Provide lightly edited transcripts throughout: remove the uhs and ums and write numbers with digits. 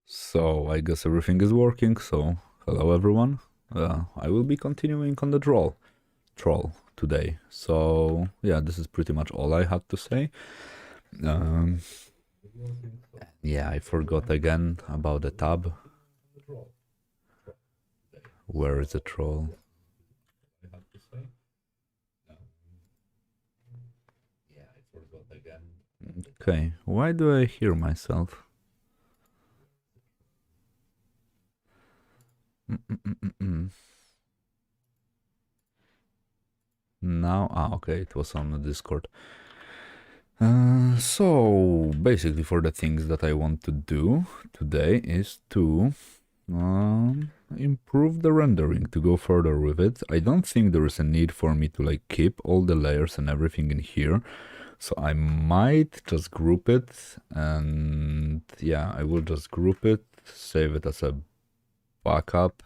So I guess everything is working, so hello everyone. I will be continuing on the troll today. So yeah, this is pretty much all I had to say. Um, yeah, I forgot again about the tab. Where is the troll? Okay, why do I hear myself? Now, okay, it was on the Discord. So basically for the things that I want to do today is to improve the rendering, to go further with it. I don't think there is a need for me to like keep all the layers and everything in here. So I might just group it, and yeah, I will just group it, save it as a backup.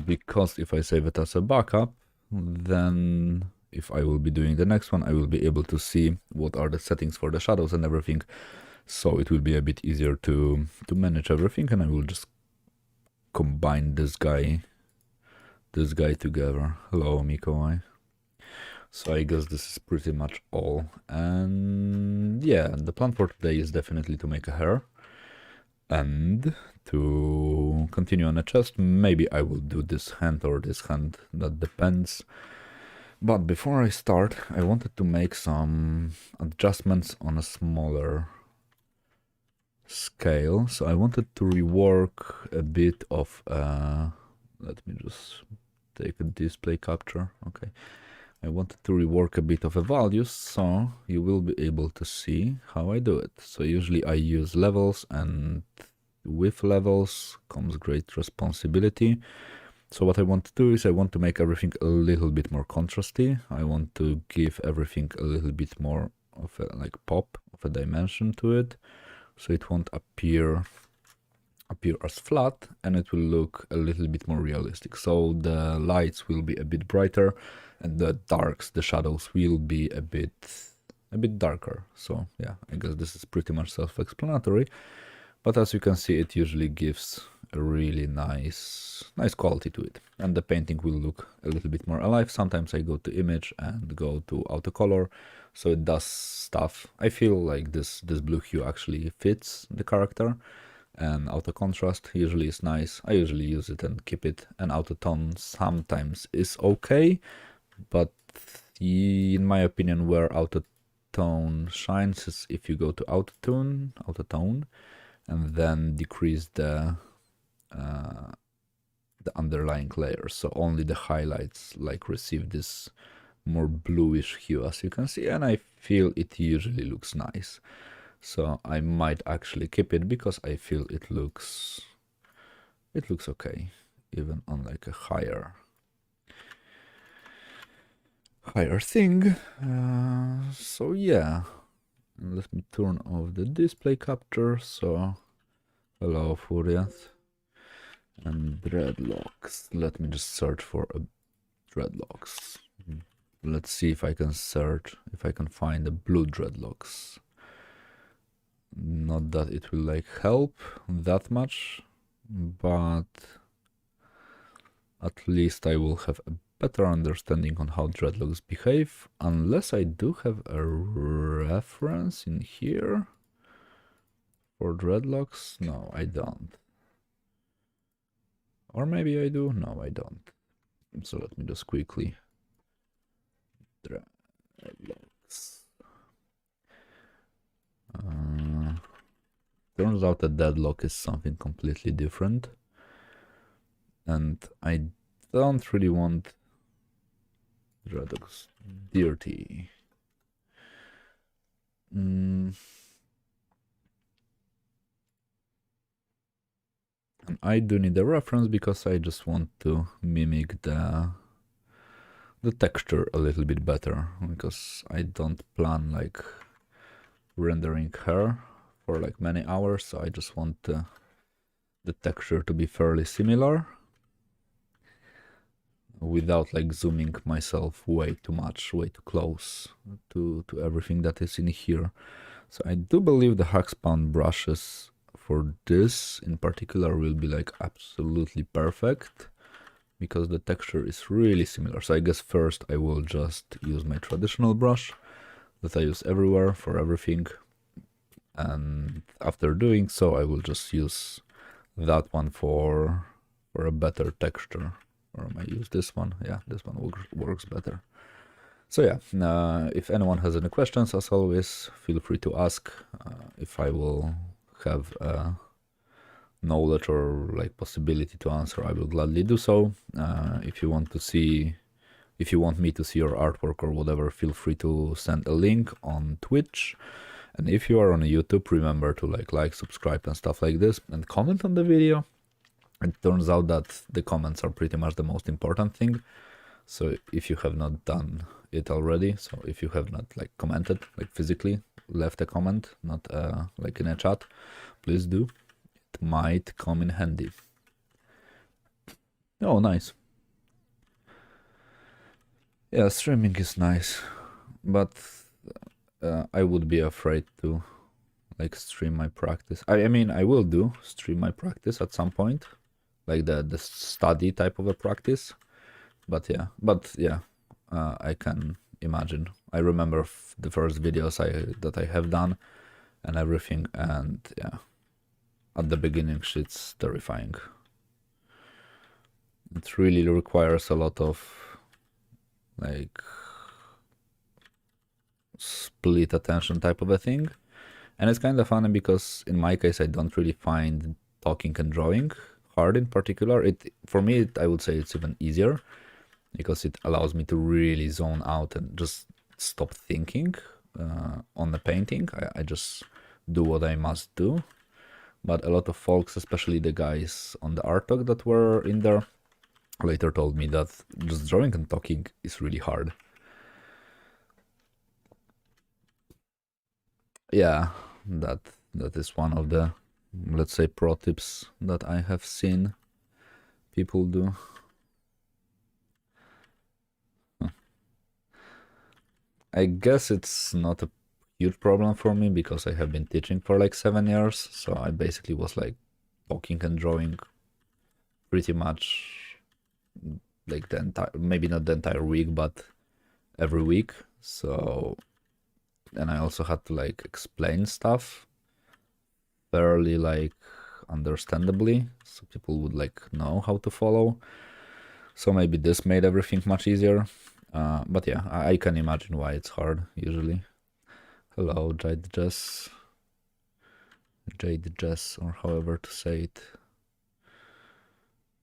Because if I save it as a backup, then if I will be doing the next one, I will be able to see what are the settings for the shadows and everything. So it will be a bit easier to manage everything, and I will just combine this guy together. Hello, Mikoi. So I guess this is pretty much all. And yeah, the plan for today is definitely to make a hair and to continue on a chest. Maybe I will do this hand or this hand, that depends. But before I start, I wanted to make some adjustments on a smaller scale. So I wanted to rework a bit of, let me just take a display capture. Okay. I wanted to rework a bit of a values, so you will be able to see how I do it. So usually I use levels, and with levels comes great responsibility. So what I want to do is I want to make everything a little bit more contrasty. I want to give everything a little bit more of a like pop, of a dimension to it. So it won't appear as flat, and it will look a little bit more realistic. So the lights will be a bit brighter, and the darks, the shadows, will be a bit darker. So yeah, I guess this is pretty much self-explanatory. But as you can see, it usually gives a really nice quality to it, and the painting will look a little bit more alive. Sometimes I go to image and go to auto color, so it does stuff. I feel like this blue hue actually fits the character, and auto contrast usually is nice. I usually use it and keep it, and auto tone sometimes is okay, but in my opinion, where auto tone shines is if you go to auto tone, and then decrease the underlying layers, so only the highlights like receive this more bluish hue, as you can see, and I feel it usually looks nice. So I might actually keep it because I feel it looks okay, even on like a higher thing. So yeah, let me turn off the display capture. So hello, Furiat. And dreadlocks. Let me just search for dreadlocks. Let's see if I can find the blue dreadlocks. Not that it will like help that much, but at least I will have a better understanding on how dreadlocks behave, unless I do have a reference in here for dreadlocks. No, I don't. Or maybe I do. No, I don't. So let me just quickly dreadlocks. Turns out that deadlock is something completely different, and I don't really want dreadlocks dirty. And I do need a reference because I just want to mimic the texture a little bit better, because I don't plan like rendering her for like many hours, so I just want the texture to be fairly similar without like zooming myself way too much, way too close to everything that is in here. So I do believe the Hackspawn brushes for this in particular will be like absolutely perfect because the texture is really similar. So I guess first I will just use my traditional brush that I use everywhere for everything, and after doing so I will just use that one for a better texture. Or I might use this one. Yeah, this one works better. So yeah, if anyone has any questions, as always, feel free to ask. If I will have knowledge or like possibility to answer, I will gladly do so. If you want me to see your artwork or whatever, feel free to send a link on Twitch. And if you are on YouTube, remember to like, subscribe and stuff like this, and comment on the video. It turns out that the comments are pretty much the most important thing. So if you have not done it already, so if you have not like commented, like physically left a comment, not like in a chat, please do. It might come in handy. Oh, nice. Yeah, streaming is nice, but I would be afraid to like stream my practice. I mean, I will do stream my practice at some point, like the study type of a practice. But yeah, I can imagine. I remember the first videos that I have done and everything, and yeah, at the beginning it's terrifying. It really requires a lot of like split attention type of a thing. And it's kind of funny because in my case I don't really find talking and drawing hard in particular. For me, I would say it's even easier because it allows me to really zone out and just stop thinking on the painting. I just do what I must do. But a lot of folks, especially the guys on the art talk that were in there, later told me that just drawing and talking is really hard. Yeah, that is one of the, let's say, pro tips that I have seen people do. I guess it's not a huge problem for me because I have been teaching for like 7 years, so I basically was like talking and drawing pretty much like the entire, maybe not the entire week, but every week. So, and I also had to like explain stuff fairly like understandably, so people would like know how to follow. So maybe this made everything much easier. But yeah, I can imagine why it's hard usually. Hello, Jade Jess, or however to say it.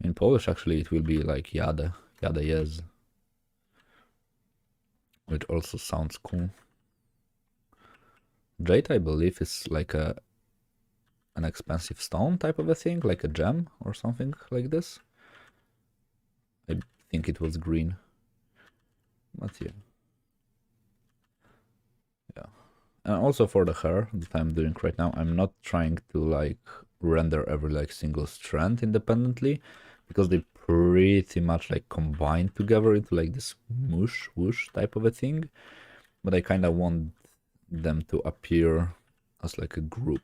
In Polish, actually, it will be like Jade jest, which also sounds cool. Jade, I believe, is like an expensive stone type of a thing, like a gem or something like this. I think it was green, but yeah. And also for the hair that I'm doing right now, I'm not trying to like render every like single strand independently because they pretty much like combine together into like this whoosh type of a thing. But I kind of want them to appear as like a group,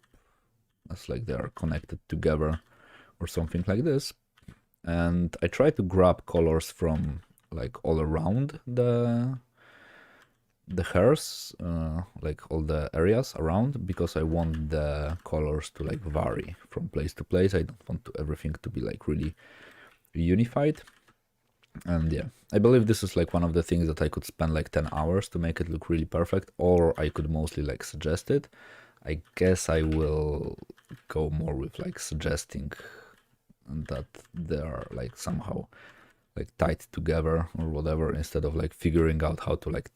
as like they are connected together or something like this. And I try to grab colors from like all around the hairs, like all the areas around, because I want the colors to like vary from place to place. I don't want everything to be like really unified. And yeah, I believe this is like one of the things that I could spend like 10 hours to make it look really perfect, or I could mostly like suggest it. I guess I will go more with like suggesting that they are like somehow like tied together or whatever, instead of like figuring out how to like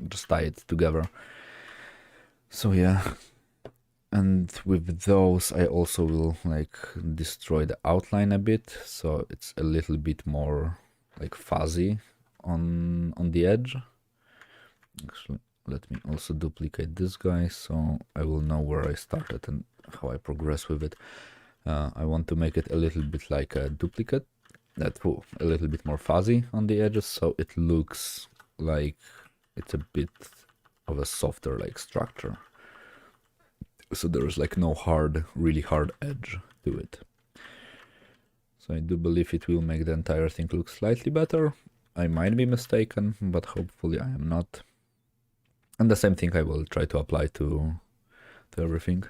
just tie it together. So yeah, and with those I also will like destroy the outline a bit, so it's a little bit more like fuzzy on the edge. Actually, let me also duplicate this guy so I will know where I started and how I progress with it. I want to make it a little bit like a duplicate, a little bit more fuzzy on the edges, so it looks like it's a bit of a softer like structure. So there's like no really hard edge to it. So I do believe it will make the entire thing look slightly better. I might be mistaken, but hopefully I am not. And the same thing I will try to apply to everything.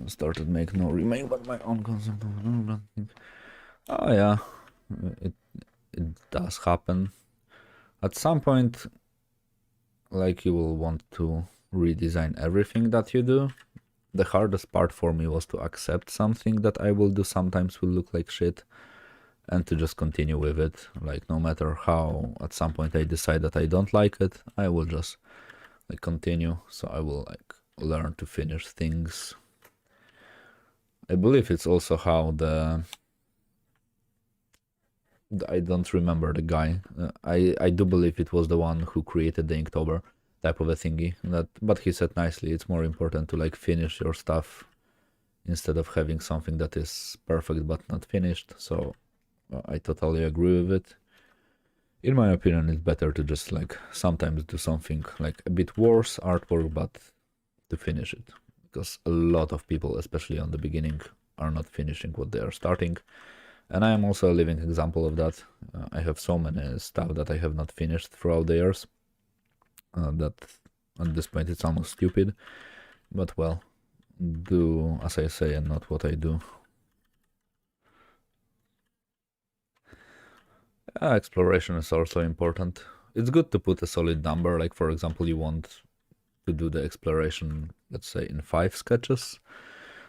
I started making no remake, but my own concept of. Oh yeah, it does happen. At some point, like, you will want to redesign everything that you do. The hardest part for me was to accept something that I will do sometimes will look like shit, and to just continue with it. Like, no matter how at some point I decide that I don't like it, I will just like continue. So I will like learn to finish things. I believe it's also how I don't remember the guy. I do believe it was the one who created the Inktober type of a thingy. But he said nicely, it's more important to like finish your stuff instead of having something that is perfect but not finished. So I totally agree with it. In my opinion, it's better to just like sometimes do something like a bit worse artwork, but to finish it. Because a lot of people, especially on the beginning, are not finishing what they are starting. And I am also a living example of that. I have so many stuff that I have not finished throughout the years that at this point it's almost stupid. But well, do as I say and not what I do. Exploration is also important. It's good to put a solid number. Like, for example, you want to do the exploration, let's say, in 5 sketches.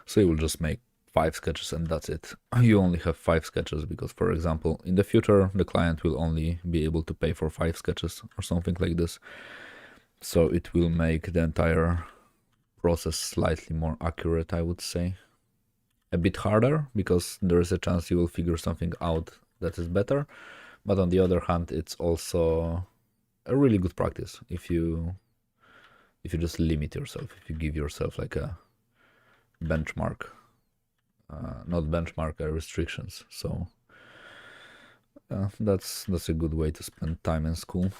So you will just make 5 sketches and that's it. You only have 5 sketches because, for example, in the future, the client will only be able to pay for 5 sketches or something like this. So it will make the entire process slightly more accurate, I would say. A bit harder because there is a chance you will figure something out that is better. But on the other hand, it's also a really good practice if you just limit yourself, if you give yourself like a benchmark. Not benchmark, restrictions. So that's a good way to spend time in school.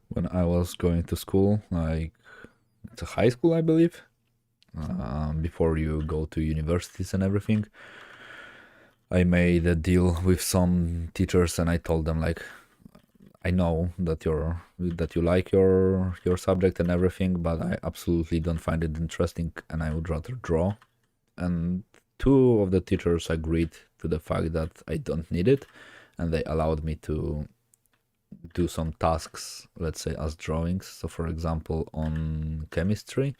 When I was going to school, like, it's a high school, I believe, before you go to universities and everything, I made a deal with some teachers and I told them, like, I know that you like your subject and everything, but I absolutely don't find it interesting and I would rather draw. And 2 of the teachers agreed to the fact that I don't need it, and they allowed me to do some tasks, let's say, as drawings. So for example, on chemistry,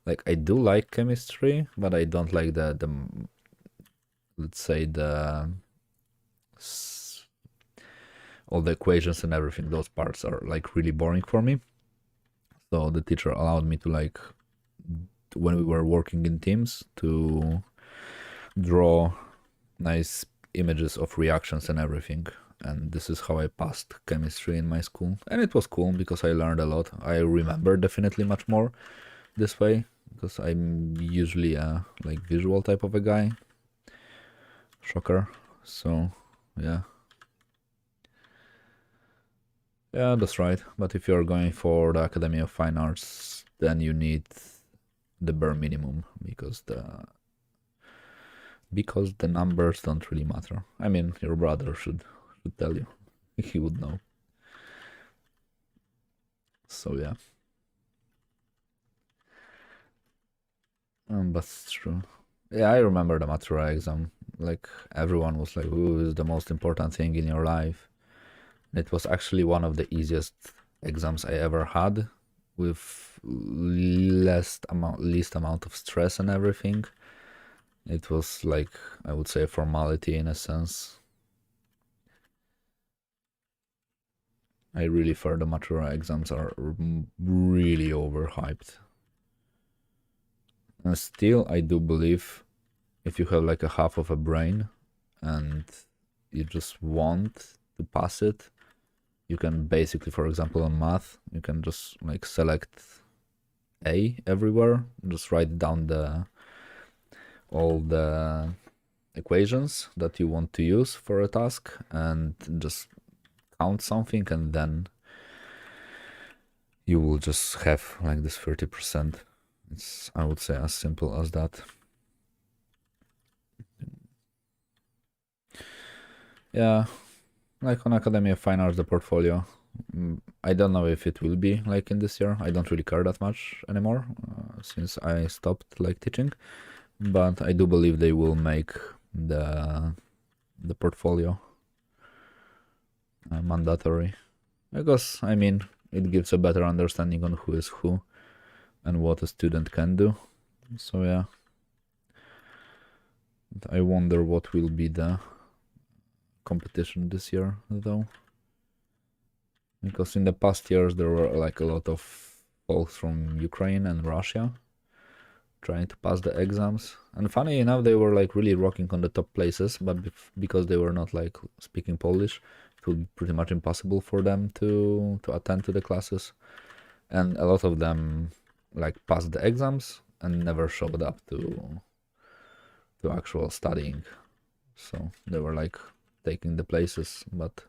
like, I do like chemistry, but I don't like the let's say all the equations and everything. Those parts are like really boring for me. So the teacher allowed me to, like, when we were working in teams, to draw nice images of reactions and everything. And this is how I passed chemistry in my school. And it was cool because I learned a lot. I remember definitely much more this way because I'm usually a like visual type of a guy. Shocker. So yeah. Yeah, that's right. But if you're going for the Academy of Fine Arts, then you need the bare minimum because the numbers don't really matter. I mean, your brother should tell you. He would know. So yeah. That's true. Yeah, I remember the Matura exam. Like, everyone was like, "Ooh, this is the most important thing in your life." It was actually one of the easiest exams I ever had, with least amount of stress and everything. It was like, I would say, a formality in a sense. I really feel the Matura exams are really overhyped. And still, I do believe if you have like a half of a brain and you just want to pass it, you can basically, for example, on math, you can just like select A everywhere, just write down all the equations that you want to use for a task and just count something and then you will just have like this 30%. It's, I would say, as simple as that. Yeah, like on Academy of Fine Arts, the portfolio, I don't know if it will be like in this year. I don't really care that much anymore since I stopped like teaching, but I do believe they will make the portfolio mandatory, because I mean it gives a better understanding on who is who and what a student can do. So yeah, I wonder what will be the competition this year though, because in the past years there were like a lot of folks from Ukraine and Russia trying to pass the exams, and funny enough they were like really rocking on the top places, but because they were not like speaking Polish, it would be pretty much impossible for them to attend to the classes, and a lot of them like passed the exams and never showed up to actual studying. So they were like taking the places but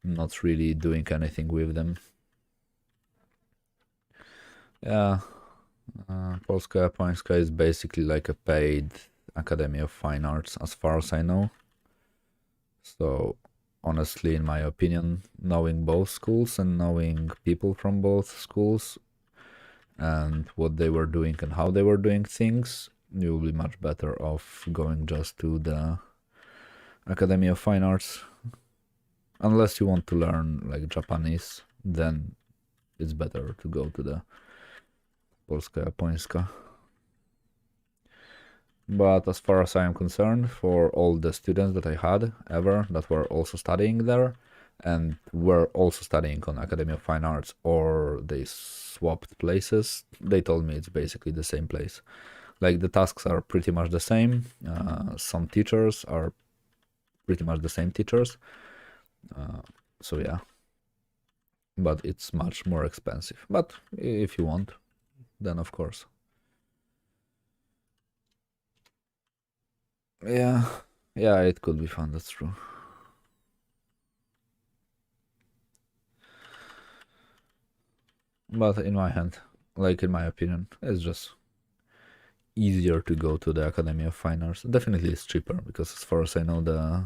not really doing anything with them. Yeah, Polska Japońska is basically like a paid Academy of Fine Arts as far as I know. So honestly, in my opinion, knowing both schools and knowing people from both schools and what they were doing and how they were doing things, you will be much better off going just to the Academy of Fine Arts. Unless you want to learn like Japanese, then it's better to go to the Polska Japońska. But as far as I am concerned, for all the students that I had ever that were also studying there and were also studying on Academy of Fine Arts, or they swapped places, they told me it's basically the same place. Like the tasks are pretty much the same. Some teachers are pretty much the same teachers. So yeah, but it's much more expensive. But if you want, then of course. Yeah, yeah, it could be fun, that's true. But in my hand, like in my opinion, it's just easier to go to the Academy of Fine Arts. Definitely it's cheaper, because as far as I know, the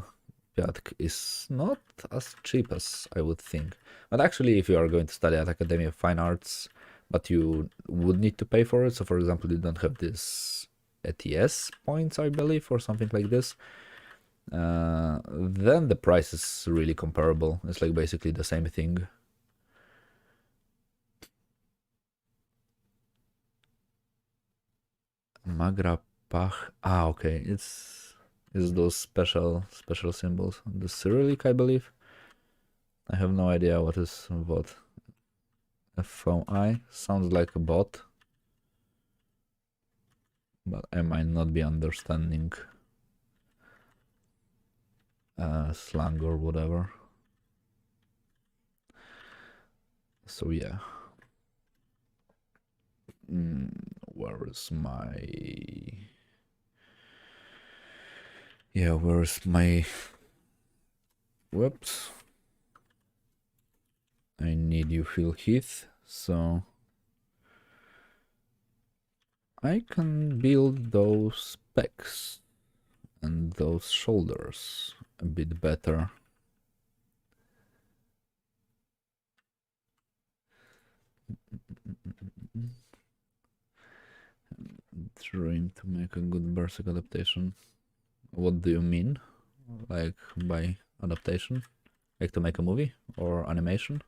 Piatk is not as cheap as I would think. But actually, if you are going to study at Academy of Fine Arts, but you would need to pay for it, so for example, you don't have this ETS points, I believe, or something like this, then the price is really comparable. It's like basically the same thing. Magra Pach. Ah, okay. It's those special symbols. The Cyrillic, I believe. I have no idea what is what. FOI sounds like a bot, but I might not be understanding slang or whatever. So yeah. Where is my... Yeah, where's my... Whoops. I need you, Phil Heath, so... I can build those pecs and those shoulders a bit better. Dream to make a good Berserk adaptation. What do you mean? Like by adaptation? Like to make a movie or animation?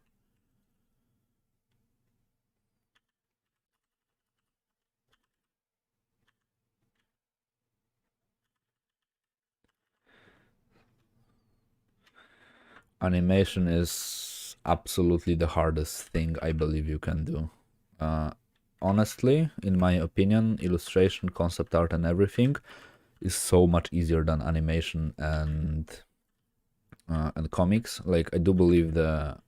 Animation is absolutely the hardest thing I believe you can do. Honestly, in my opinion, illustration, concept art, and everything is so much easier than animation and comics. Like I do believe the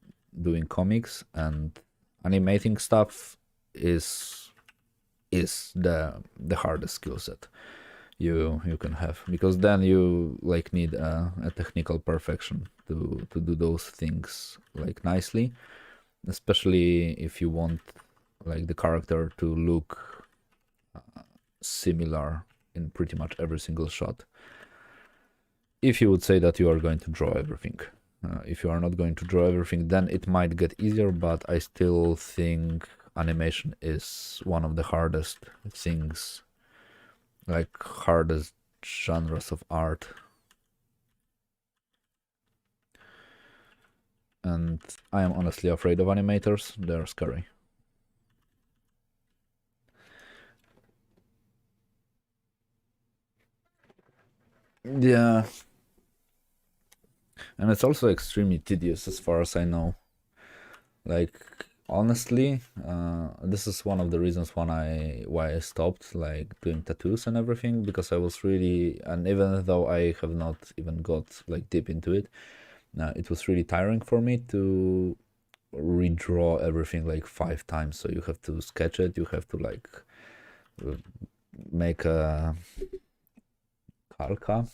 doing comics and animating stuff is the hardest skill set you can have, because then you like need a technical perfection to do those things like nicely. especially if you want like the character to look similar in pretty much every single shot. If you would say that you are going to draw everything. If you are not going to draw everything, then it might get easier, but I still think animation is one of the hardest things, like hardest genres of art. And I am honestly afraid of animators. They're scary. Yeah. And it's also extremely tedious as far as I know. Like honestly, this is one of the reasons why I stopped like doing tattoos and everything, because I was really, and even though I have not even got like deep into it, it was really tiring for me to redraw everything like 5 times. So you have to sketch it, you have to like make a calca,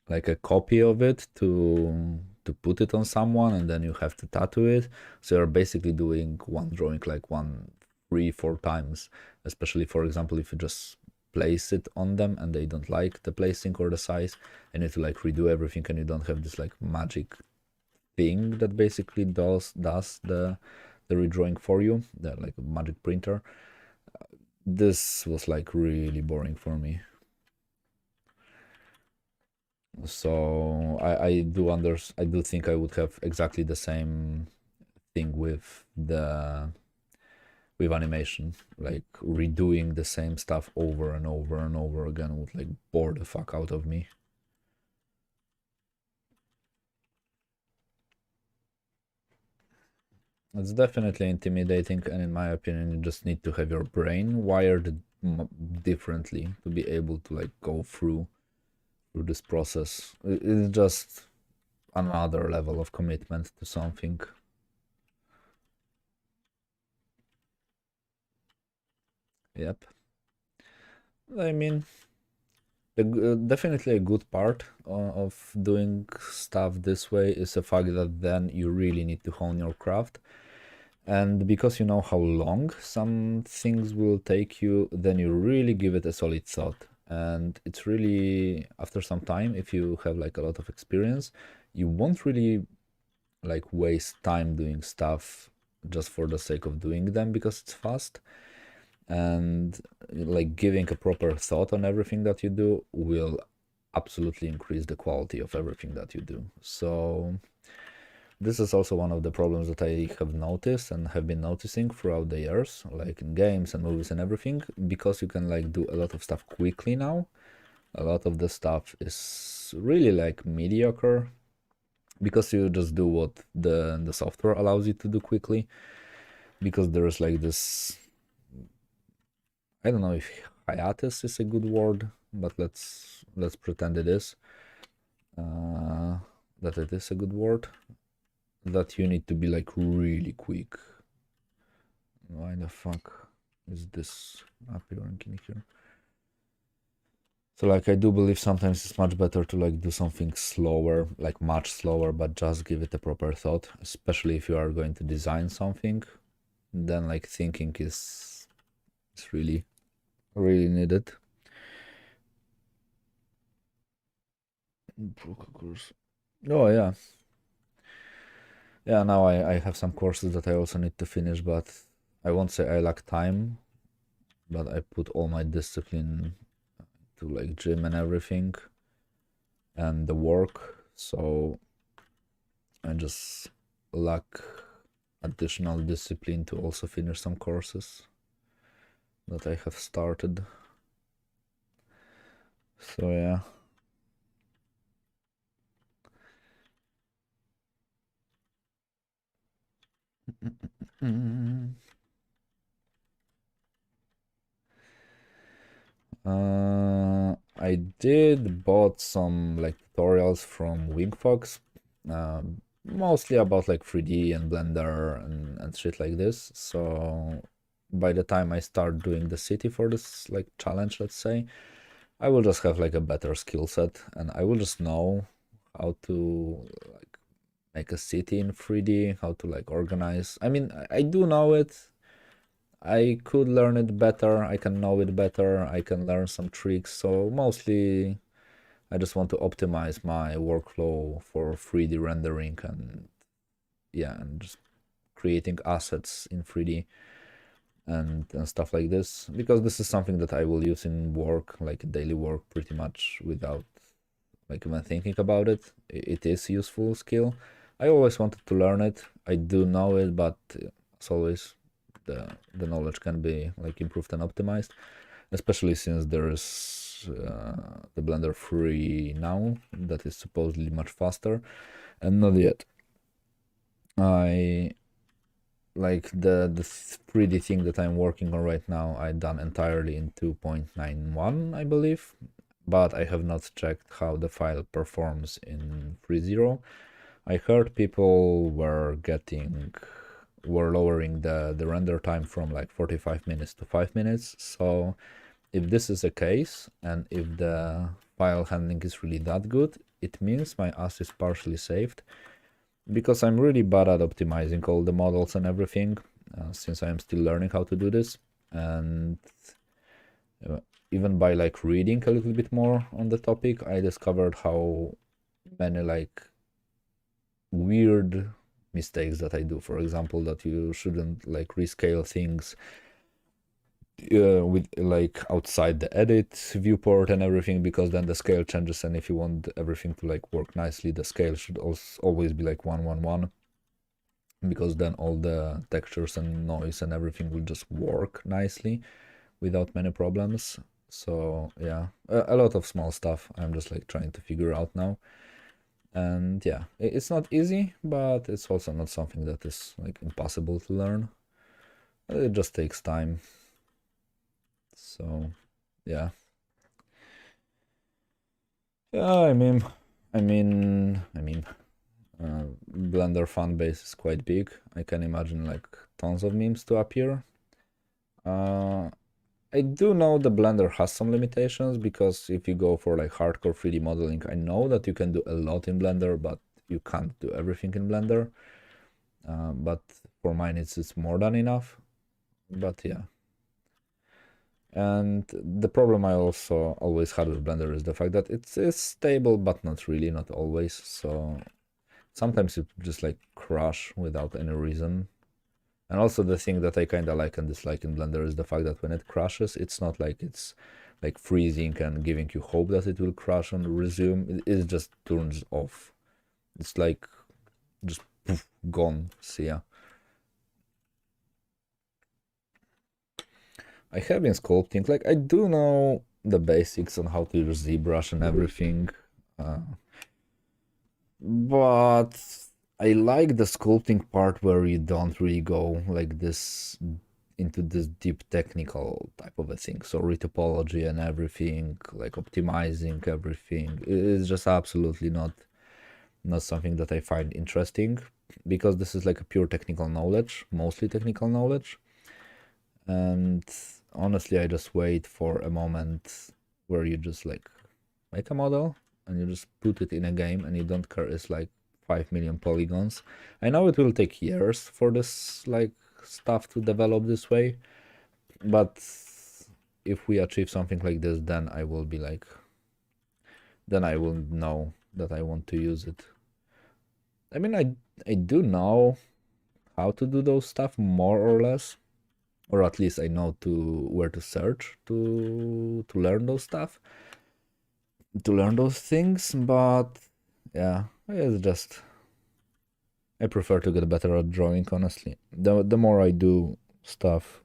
like a copy of it to put it on someone, and then you have to tattoo it. So you're basically doing one drawing like 3-4 times, especially for example if you just place it on them and they don't like the placing or the size, and you have to like redo everything, and you don't have this like magic thing that basically does the redrawing for you, the like magic printer. This was like really boring for me. So I do think I would have exactly the same thing with the with animation. Like redoing the same stuff over and over and over again would like bore the fuck out of me. It's definitely intimidating, and in my opinion, you just need to have your brain wired differently to be able to like go through this process. It's just another level of commitment to something. Yep. I mean, definitely a good part of doing stuff this way is the fact that then you really need to hone your craft. And because you know how long some things will take you, then you really give it a solid thought. And it's really, after some time, if you have like a lot of experience, you won't really like waste time doing stuff just for the sake of doing them because it's fast. And like giving a proper thought on everything that you do will absolutely increase the quality of everything that you do. So this is also one of the problems that I have noticed and have been noticing throughout the years, like in games and movies and everything, because you can like do a lot of stuff quickly now. A lot of the stuff is really like mediocre because you just do what the software allows you to do quickly, because there's like this, I don't know if hiatus is a good word, but let's pretend it is. That it is a good word. That you need to be like really quick. Why the fuck is this appearing in here? So like I do believe sometimes it's much better to like do something slower, like much slower, but just give it a proper thought, especially if you are going to design something. Then like thinking is really needed. Oh yeah. Yeah, now I have some courses that I also need to finish, but I won't say I lack time, but I put all my discipline to like gym and everything and the work, so I just lack additional discipline to also finish some courses that I have started. So yeah. I did bought some like tutorials from Wingfox, mostly about like 3D and Blender and shit like this. So by the time I start doing the city for this like challenge, let's say, I will just have like a better skill set, and I will just know how to like like a city in 3D, how to like organize. I mean, I do know it. I could learn it better. I can know it better. I can learn some tricks. So mostly I just want to optimize my workflow for 3D rendering and yeah, and just creating assets in 3D and stuff like this, because this is something that I will use in work, like daily work, pretty much without like even thinking about it. It is useful skill. I always wanted to learn it. I do know it, but as always, the knowledge can be like improved and optimized, especially since there is the Blender 3 now that is supposedly much faster, and not yet. I like the 3D thing that I'm working on right now, I done entirely in 2.91, I believe, but I have not checked how the file performs in 3.0. I heard people were lowering the render time from like 45 minutes to 5 minutes. So if this is the case, and if the file handling is really that good, it means my ass is partially saved, because I'm really bad at optimizing all the models and everything, since I'm still learning how to do this. And even by like reading a little bit more on the topic, I discovered how many like weird mistakes that I do. For example, that you shouldn't like rescale things with like outside the edit viewport and everything, because then the scale changes, and if you want everything to like work nicely, the scale should also always be like 1:1:1, because then all the textures and noise and everything will just work nicely without many problems. So yeah, a lot of small stuff I'm just like trying to figure out now. And yeah, it's not easy, but it's also not something that is like impossible to learn. It just takes time. So yeah. Yeah, Blender fan base is quite big. I can imagine like tons of memes to appear. I do know the Blender has some limitations, because if you go for like hardcore 3D modeling, I know that you can do a lot in Blender, but you can't do everything in Blender. But for mine, it's more than enough. But yeah. And the problem I also always had with Blender is the fact that it's stable, but not really, not always. So sometimes it just like crash without any reason. And also the thing that I kind of like and dislike in Blender is the fact that when it crashes, it's not like it's like freezing and giving you hope that it will crash and resume. It just turns off. It's like just poof, gone. See ya. I have been sculpting. Like I do know the basics on how to use ZBrush and everything. But I like the sculpting part where you don't really go like this into this deep technical type of a thing. So retopology and everything, like optimizing everything, is just absolutely not something that I find interesting, because this is like a pure technical knowledge, mostly technical knowledge. And honestly, I just wait for a moment where you just like make a model and you just put it in a game and you don't care it's like 5 million polygons. I know it will take years for this like stuff to develop this way, but if we achieve something like this, then I will be like, then I will know that I want to use it. I mean, I do know how to do those stuff more or less, or at least I know to where to search to learn those stuff, to learn those things. But yeah, it's just I prefer to get better at drawing, honestly. The more I do stuff,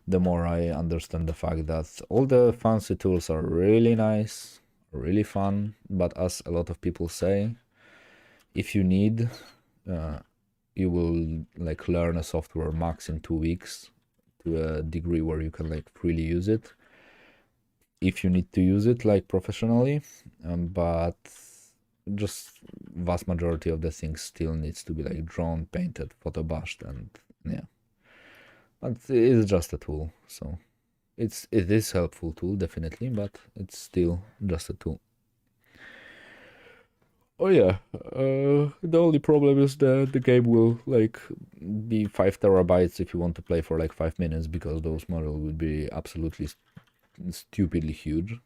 the more I understand the fact that all the fancy tools are really nice, really fun, but as a lot of people say, if you need, you will like learn a software max in 2 weeks to a degree where you can like freely use it, if you need to use it like professionally. But just vast majority of the things still needs to be like drawn, painted, photo bashed, and yeah. But it is just a tool, so it is helpful tool definitely, but it's still just a tool. Oh yeah, the only problem is that the game will like be 5 terabytes if you want to play for like 5 minutes because those models will be absolutely stupidly huge.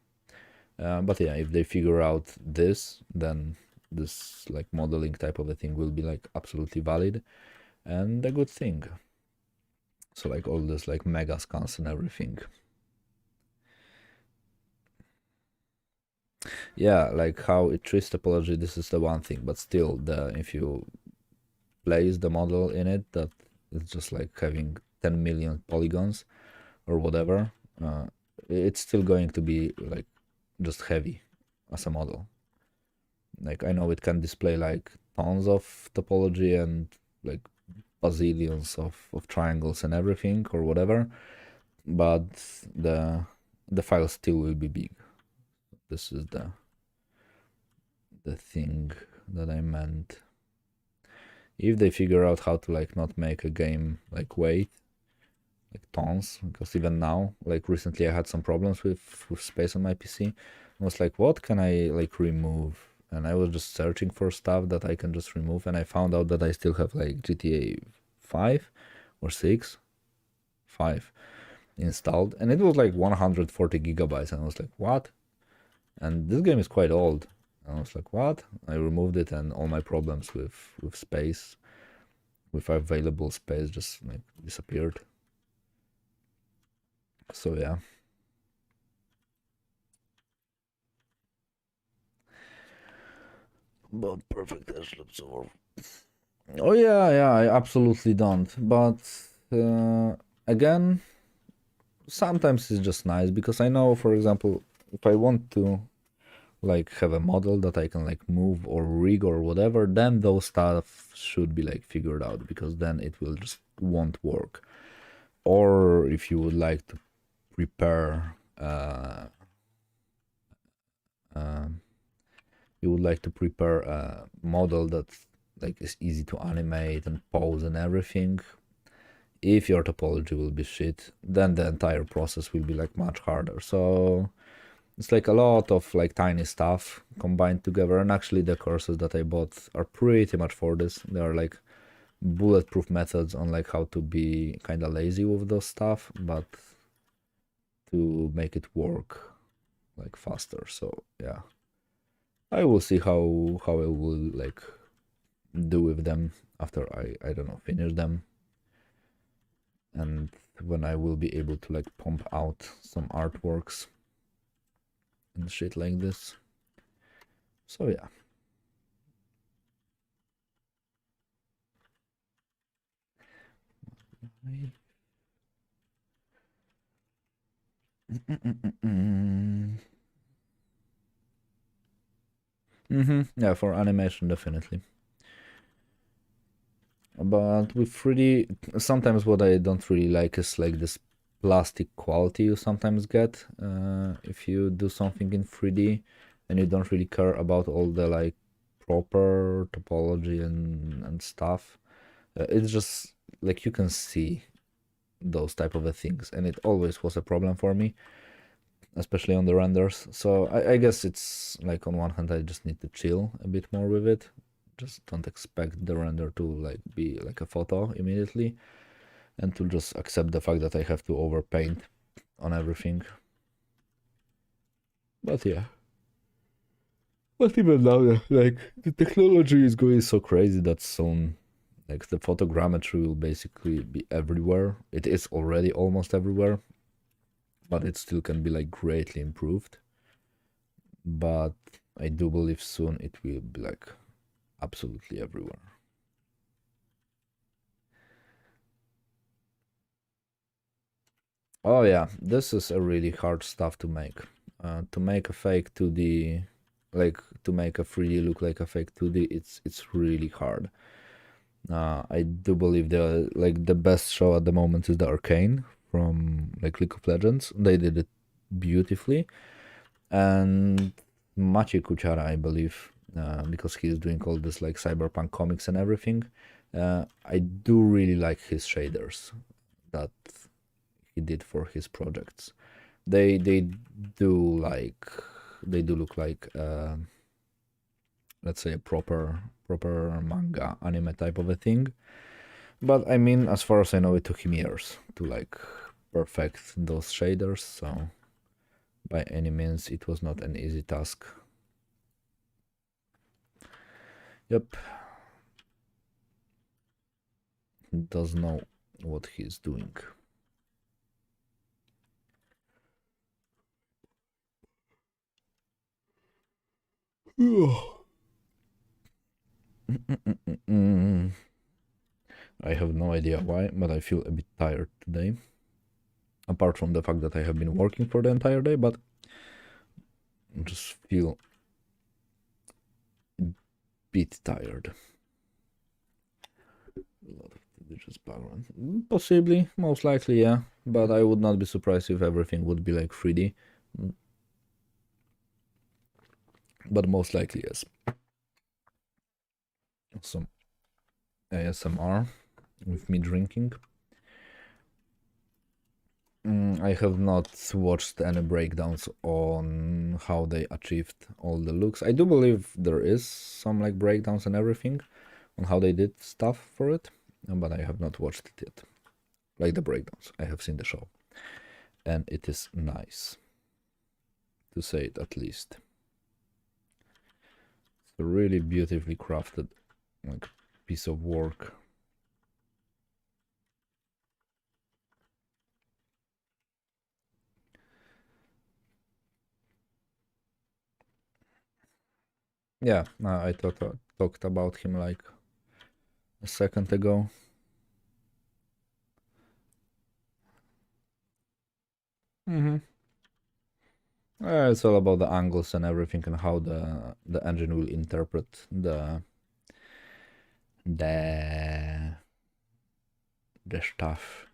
But yeah, if they figure out this, then this like modeling type of a thing will be like absolutely valid and a good thing. So like all this like mega scans and everything. Yeah, like how it treats topology, this is the one thing, but still the if you place the model in it that it's just like having 10 million polygons or whatever, uh, it's still going to be like just heavy as a model. Like I know it can display like tons of topology and like bazillions of triangles and everything or whatever, but the the file still will be big. This is the thing that I meant. If they figure out how to like not make a game like weight like tons, because even now, like recently I had some problems with space on my PC. I was like, what can I like remove? And I was just searching for stuff that I can just remove, and I found out that I still have like GTA 5 or 6, 5 installed, and it was like 140 gigabytes, and I was like, what? And this game is quite old. And I was like, what? I removed it, and all my problems with space, with available space, just like disappeared. So yeah. But perfect edge loops over. Oh yeah, I absolutely don't. But again, sometimes it's just nice because I know, for example, if I want to like have a model that I can like move or rig or whatever, then those stuff should be like figured out because then it will just won't work. Or if you would like to prepare uh, you would like to prepare a model that like is easy to animate and pose and everything, if your topology will be shit, then the entire process will be like much harder. So it's like a lot of like tiny stuff combined together. And actually the courses that I bought are pretty much for this. They are like bulletproof methods on like how to be kind of lazy with those stuff, but to make it work like faster. So yeah, I will see how I will like do with them after I don't know, finish them, and when I will be able to like pump out some artworks and shit like this. So yeah. Yeah, for animation definitely. But with 3D, sometimes what I don't really like is like this plastic quality you sometimes get if you do something in 3D and you don't really care about all the like proper topology and stuff. It's just like you can see those type of things, and it always was a problem for me, especially on the renders. So I guess it's like on one hand I just need to chill a bit more with it. Just don't expect the render to like be like a photo immediately, and to just accept the fact that I have to overpaint on everything. But yeah. But even now, like the technology is going so crazy that soon like the photogrammetry will basically be everywhere. It is already almost everywhere, but it still can be like greatly improved. But I do believe soon it will be like absolutely everywhere. Oh yeah, this is a really hard stuff to make. To make a fake 2D, like to make a 3D look like a fake 2D, it's really hard. I do believe the best show at the moment is the Arcane from like League of Legends. They did it beautifully, and Maciej Kuciara, I believe, because he's doing all this like cyberpunk comics and everything. I do really like his shaders that he did for his projects. They do like they do look like let's say a proper manga anime type of a thing. But I mean, as far as I know, it took him years to like perfect those shaders, so by any means it was not an easy task. Yep. He does know what he's doing. I have no idea why, but I feel a bit tired today. Apart from the fact that I have been working for the entire day, but I just feel a bit tired. A lot of religious background. Possibly, most likely, yeah. But I would not be surprised if everything would be like 3D. But most likely, yes. Some ASMR with me drinking. I have not watched any breakdowns on how they achieved all the looks. I do believe there is some like breakdowns and everything on how they did stuff for it, but I have not watched it yet. Like the breakdowns, I have seen the show, and it is nice, to say it at least. It's a really beautifully crafted like piece of work. Yeah, I talked about him like a second ago. It's all about the angles and everything and how the engine will interpret the stuff.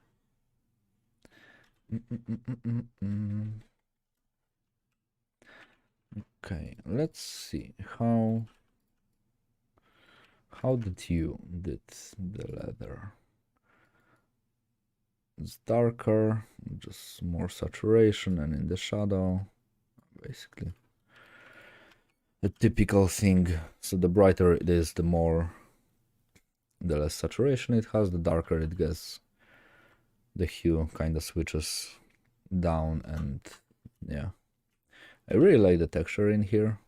Okay, let's see how did you did the leather. It's darker, just more saturation, and in the shadow, basically a typical thing. So the brighter it is, the less saturation it has, the darker it gets. The hue kind of switches down, and yeah, I really like the texture in here.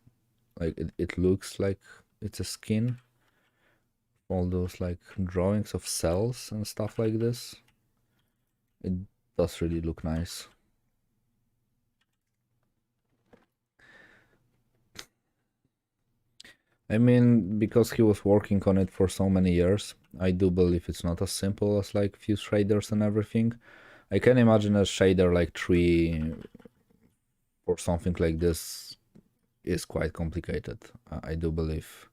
Like it looks like it's a skin. All those like drawings of cells and stuff like this. It does really look nice. I mean, because he was working on it for so many years, I do believe it's not as simple as like few shaders and everything. I can imagine a shader like 3 or something like this is quite complicated. I do believe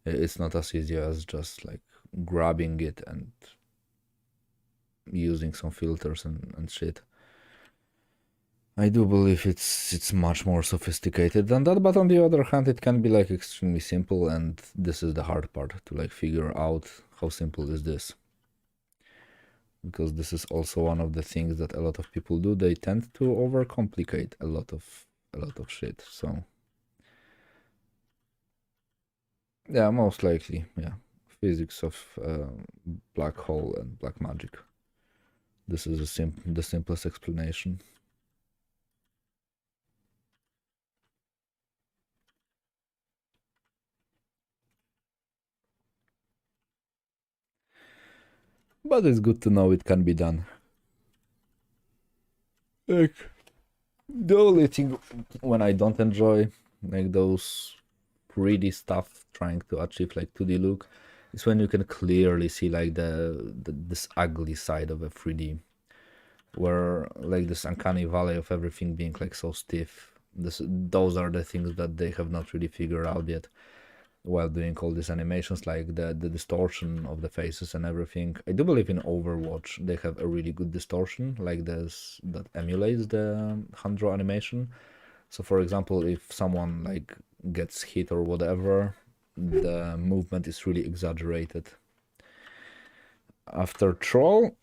it's not as easy as just like grabbing it and using some filters and shit. I do believe it's much more sophisticated than that, but on the other hand, it can be like extremely simple, and this is the hard part to like figure out how simple is this. Because this is also one of the things that a lot of people do. They tend to overcomplicate a lot of shit. So yeah, most likely, yeah. Physics of black hole and black magic. This is the simplest explanation. But it's good to know it can be done. Like, the only thing when I don't enjoy like those 3D stuff trying to achieve like 2D look is when you can clearly see like this ugly side of a 3D, where like this uncanny valley of everything being like so stiff. Those are the things that they have not really figured out yet while doing all these animations, like the distortion of the faces and everything. I do believe in Overwatch they have a really good distortion like this that emulates the hand draw animation. So for example, if someone like gets hit or whatever, the movement is really exaggerated. After Troll,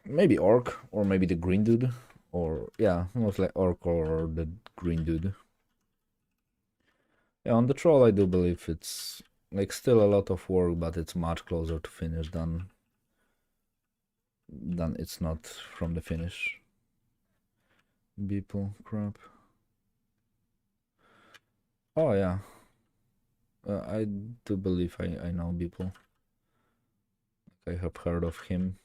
maybe Orc, or maybe the green dude, or yeah, most like Orc or the green dude. Yeah, on the troll I do believe it's like still a lot of work, but it's much closer to finish than it's not from the finish. Beeple, crap. Oh yeah, I do believe I know Beeple. I have heard of him,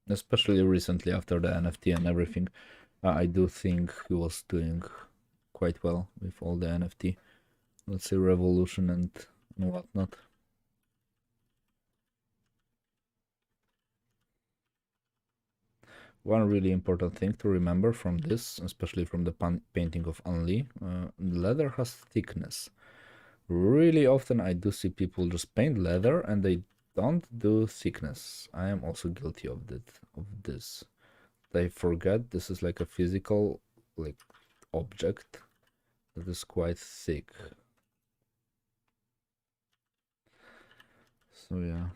especially recently after the NFT and everything. I do think he was doing quite well with all the NFT, let's say revolution and whatnot. One really important thing to remember from this, especially from the painting of Anli, leather has thickness. Really often I do see people just paint leather and they don't do thickness. I am also guilty of this. They forget this is like a physical like object that is quite thick. So yeah.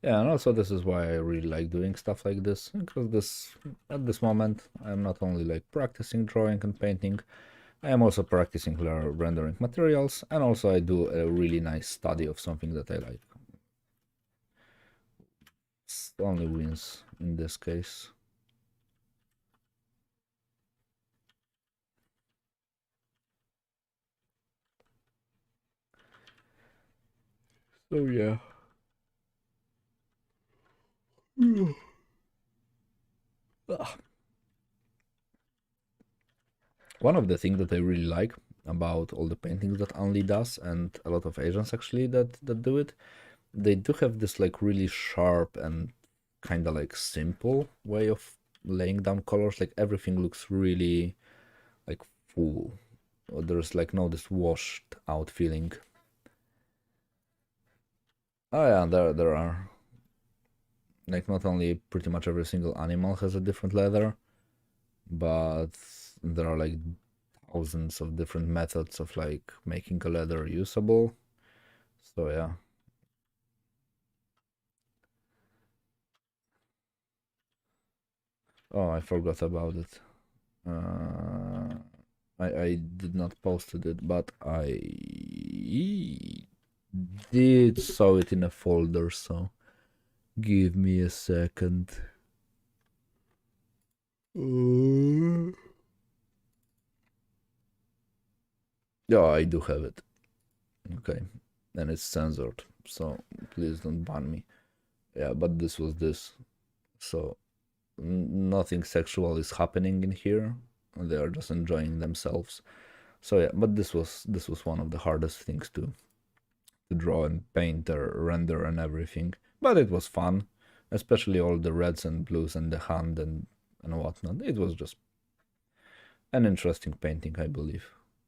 Yeah, and also this is why I really like doing stuff like this, because this at this moment I'm not only like practicing drawing and painting, I am also practicing rendering materials, and also I do a really nice study of something that I like. It's only wins in this case. So yeah. One of the things that I really like about all the paintings that Anli does, and a lot of Asians actually that do it, they do have this like really sharp and kind of like simple way of laying down colors. Like everything looks really like full. Or there's like no this washed out feeling. Oh yeah, there are like not only pretty much every single animal has a different leather, but there are like thousands of different methods of like making a leather usable. So yeah. Oh, I forgot about it. Uh, I did not posted it, but I did saw it in a folder. So give me a second. Yeah, I do have it. Okay, and it's censored, so please don't ban me. Yeah, but this was this. So nothing sexual is happening in here. They are just enjoying themselves. So yeah, but this was one of the hardest things to draw and paint or render and everything. But it was fun, especially all the reds and blues and the hand and whatnot. It was just an interesting painting, I believe.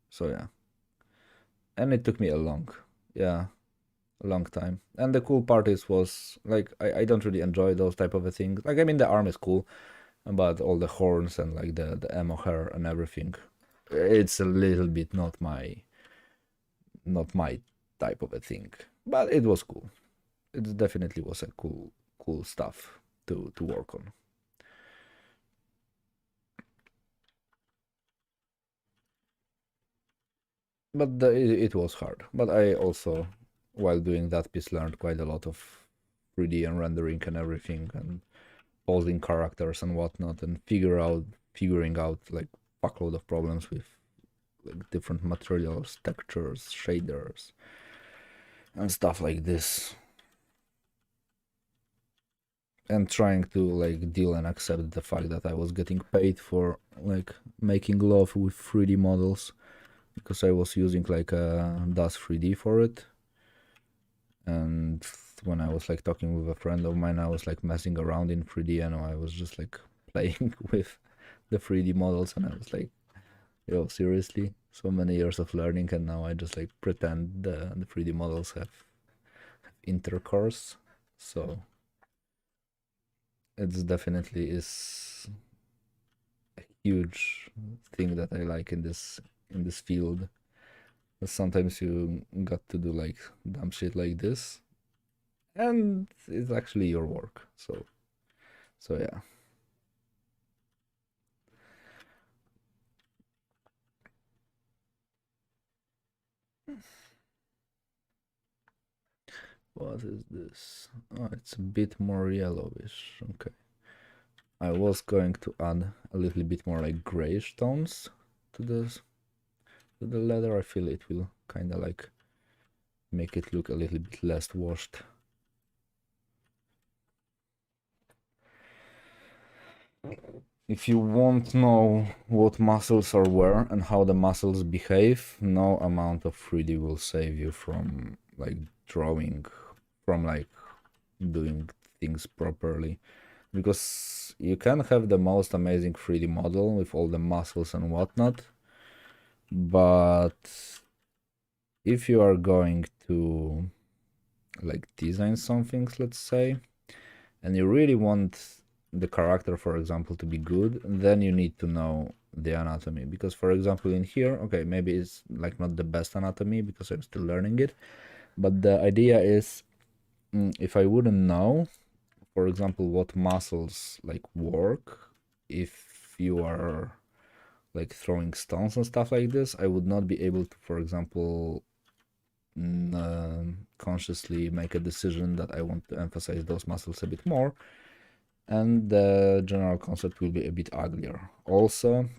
So yeah, and it took me yeah, a long time. And the cool part is was like I don't really enjoy those type of a things. Like I mean the arm is cool, but all the horns and like the emo hair and everything, it's a little bit not my type of a thing. But it was cool. It definitely was a cool stuff to work on. But it was hard. But I also, while doing that piece, learned quite a lot of 3D and rendering and everything, and posing characters and whatnot, and figuring out like fuckload of problems with like different materials, textures, shaders, and stuff like this. And trying to like deal and accept the fact that I was getting paid for like making love with 3D models, because I was using like a DAS 3D for it. And when I was like talking with a friend of mine, I was like messing around in 3D and I was just like playing with the 3D models, and I was like, yo, seriously? So many years of learning and now I just like pretend the 3D models have intercourse. So it's definitely is a huge thing that I like in this field. Sometimes you got to do like dumb shit like this, and it's actually your work. So yeah. What is this? Oh, it's a bit more yellowish. Okay. I was going to add a little bit more like grayish tones to this, to the leather. I feel it will kind of like make it look a little bit less washed. If you want to know what muscles are where and how the muscles behave, no amount of 3D will save you from like drawing, from like doing things properly. Because you can have the most amazing 3D model with all the muscles and whatnot, but if you are going to like design some things, let's say, and you really want the character, for example, to be good, then you need to know the anatomy. Because, for example, in here, okay, maybe it's like not the best anatomy because I'm still learning it, but the idea is if I wouldn't know, for example, what muscles like work if you are like throwing stones and stuff like this, I would not be able to, for example, consciously make a decision that I want to emphasize those muscles a bit more, and the general concept will be a bit uglier. Also,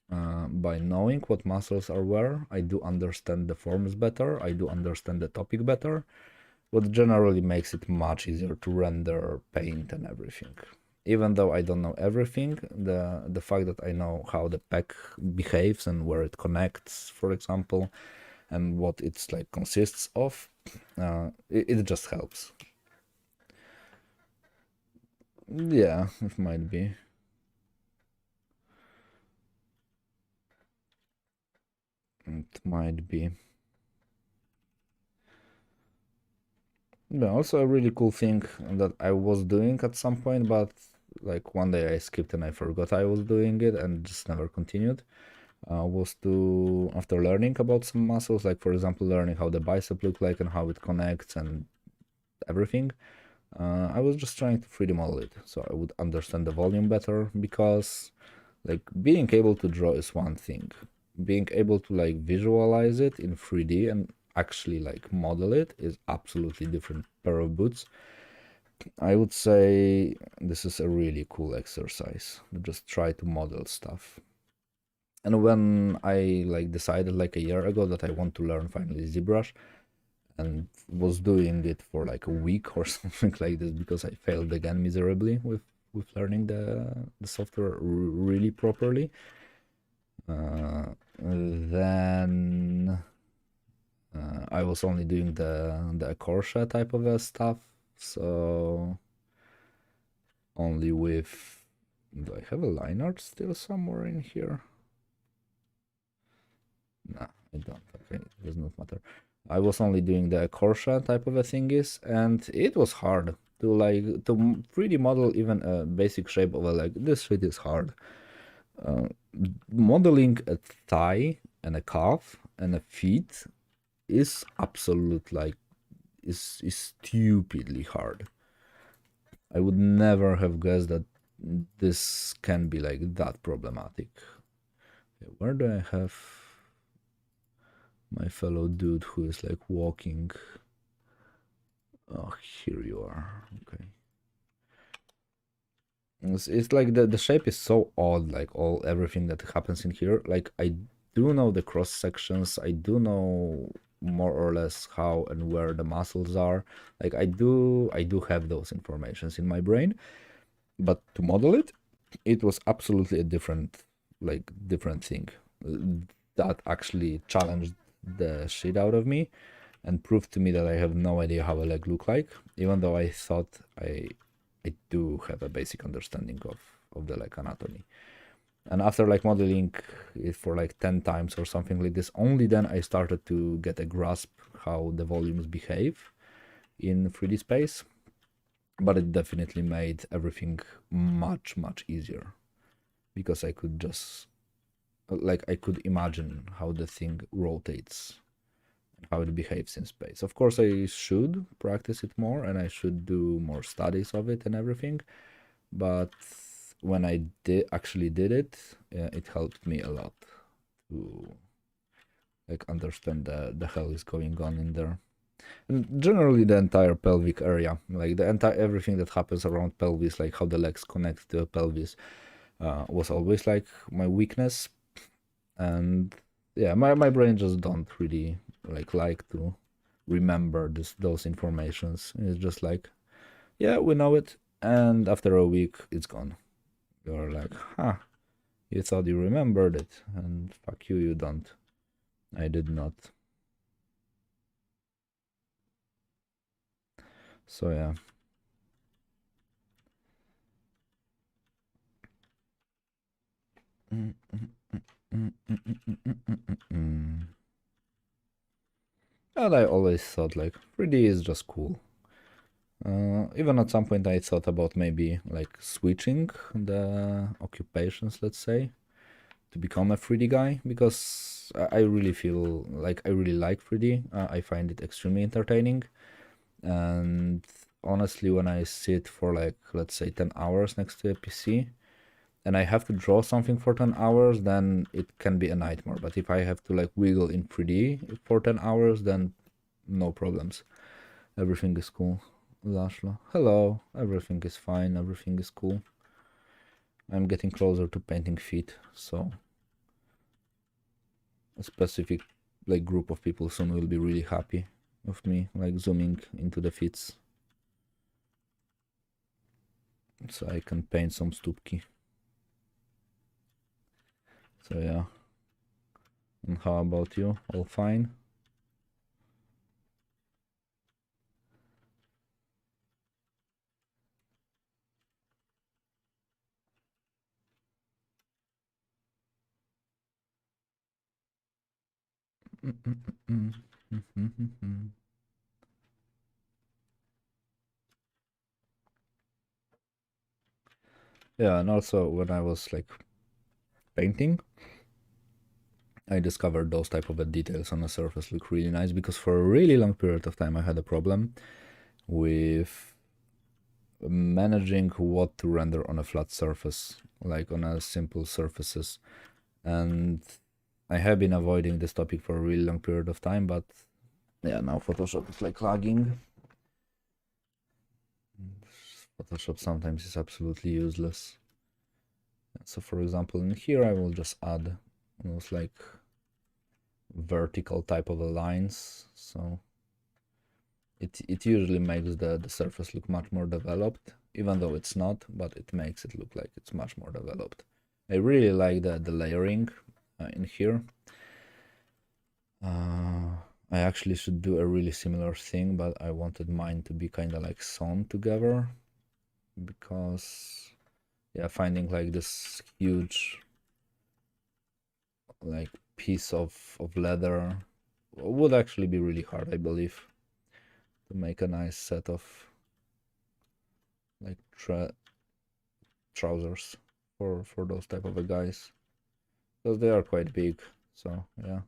by knowing what muscles are where, I do understand the forms better, I do understand the topic better, what generally makes it much easier to render, paint, and everything. Even though I don't know everything, the fact that I know how the pack behaves and where it connects, for example, and what it's like consists of, it just helps. Yeah, it might be. It might be. Yeah, also a really cool thing that I was doing at some point, but like one day I skipped and I forgot I was doing it and just never continued. Was to, after learning about some muscles, like for example learning how the bicep look like and how it connects and everything, I was just trying to 3D model it so I would understand the volume better, because like being able to draw is one thing, being able to like visualize it in 3D and actually like model it is absolutely different pair of boots. I would say this is a really cool exercise, just try to model stuff. And when I like decided like a year ago that I want to learn finally ZBrush, and was doing it for like a week or something like this because I failed again miserably with learning the software really properly, then I was only doing the Corsa type of stuff, so only with, do I have a line art still somewhere in here? Nah, I don't. Okay, it does not matter. I was only doing the Corsa type of a thingies, and it was hard to like to 3D model even a basic shape of a leg. This shit is hard. Uh, Modeling a thigh and a calf and a feet is absolute like is stupidly hard. I would never have guessed that this can be like that problematic. Okay, where do I have my fellow dude who is like walking? Oh, here you are. Okay. It's like the shape is so odd, like all everything that happens in here. Like I do know the cross sections, I do know more or less how and where the muscles are. Like I do have those informations in my brain, but to model it, it was absolutely a different thing. That actually challenged the shit out of me and proved to me that I have no idea how a leg look like, even though I thought I do have a basic understanding of the leg anatomy. And after like modeling it for like 10 times or something like this, only then I started to get a grasp how the volumes behave in 3D space. But it definitely made everything much easier because I could just like I could imagine how the thing rotates, how it behaves in space. Of course, I should practice it more and I should do more studies of it and everything. But when I did actually did it, it helped me a lot to like understand the hell is going on in there. And generally the entire pelvic area, like the entire everything that happens around pelvis, like how the legs connect to the pelvis, was always like my weakness. And yeah, my brain just don't really like to remember those informations. It's just like, yeah, we know it, and after a week it's gone. You're like, huh, you thought you remembered it, and fuck you, you don't. I did not. So yeah. And I always thought like 3D is just cool. Even at some point I thought about maybe like switching the occupations, let's say, to become a 3D guy, because I really feel like I really like 3D. I find it extremely entertaining. And honestly, when I sit for like, let's say 10 hours next to a PC and I have to draw something for 10 hours, then it can be a nightmare. But if I have to like wiggle in 3D for 10 hours, then no problems. Everything is cool. Lashla. Hello. Everything is fine. Everything is cool. I'm getting closer to painting feet, so a specific like group of people soon will be really happy with me like zooming into the feet, so I can paint some stópki. So yeah. And how about you? All fine? Yeah, and also when I was like painting, I discovered those type of details on the surface look really nice, because for a really long period of time I had a problem with managing what to render on a flat surface, like on a simple surfaces. And I have been avoiding this topic for a really long period of time, but yeah, now Photoshop is like lagging. Photoshop sometimes is absolutely useless. So for example, in here I will just add those like vertical type of lines. So it usually makes the surface look much more developed, even though it's not, but it makes it look like it's much more developed. I really like the layering in here. I actually should do a really similar thing, but I wanted mine to be kind of like sewn together, because yeah, finding like this huge like piece of leather would actually be really hard, I believe, to make a nice set of like trousers for those type of guys, because they are quite big. So yeah,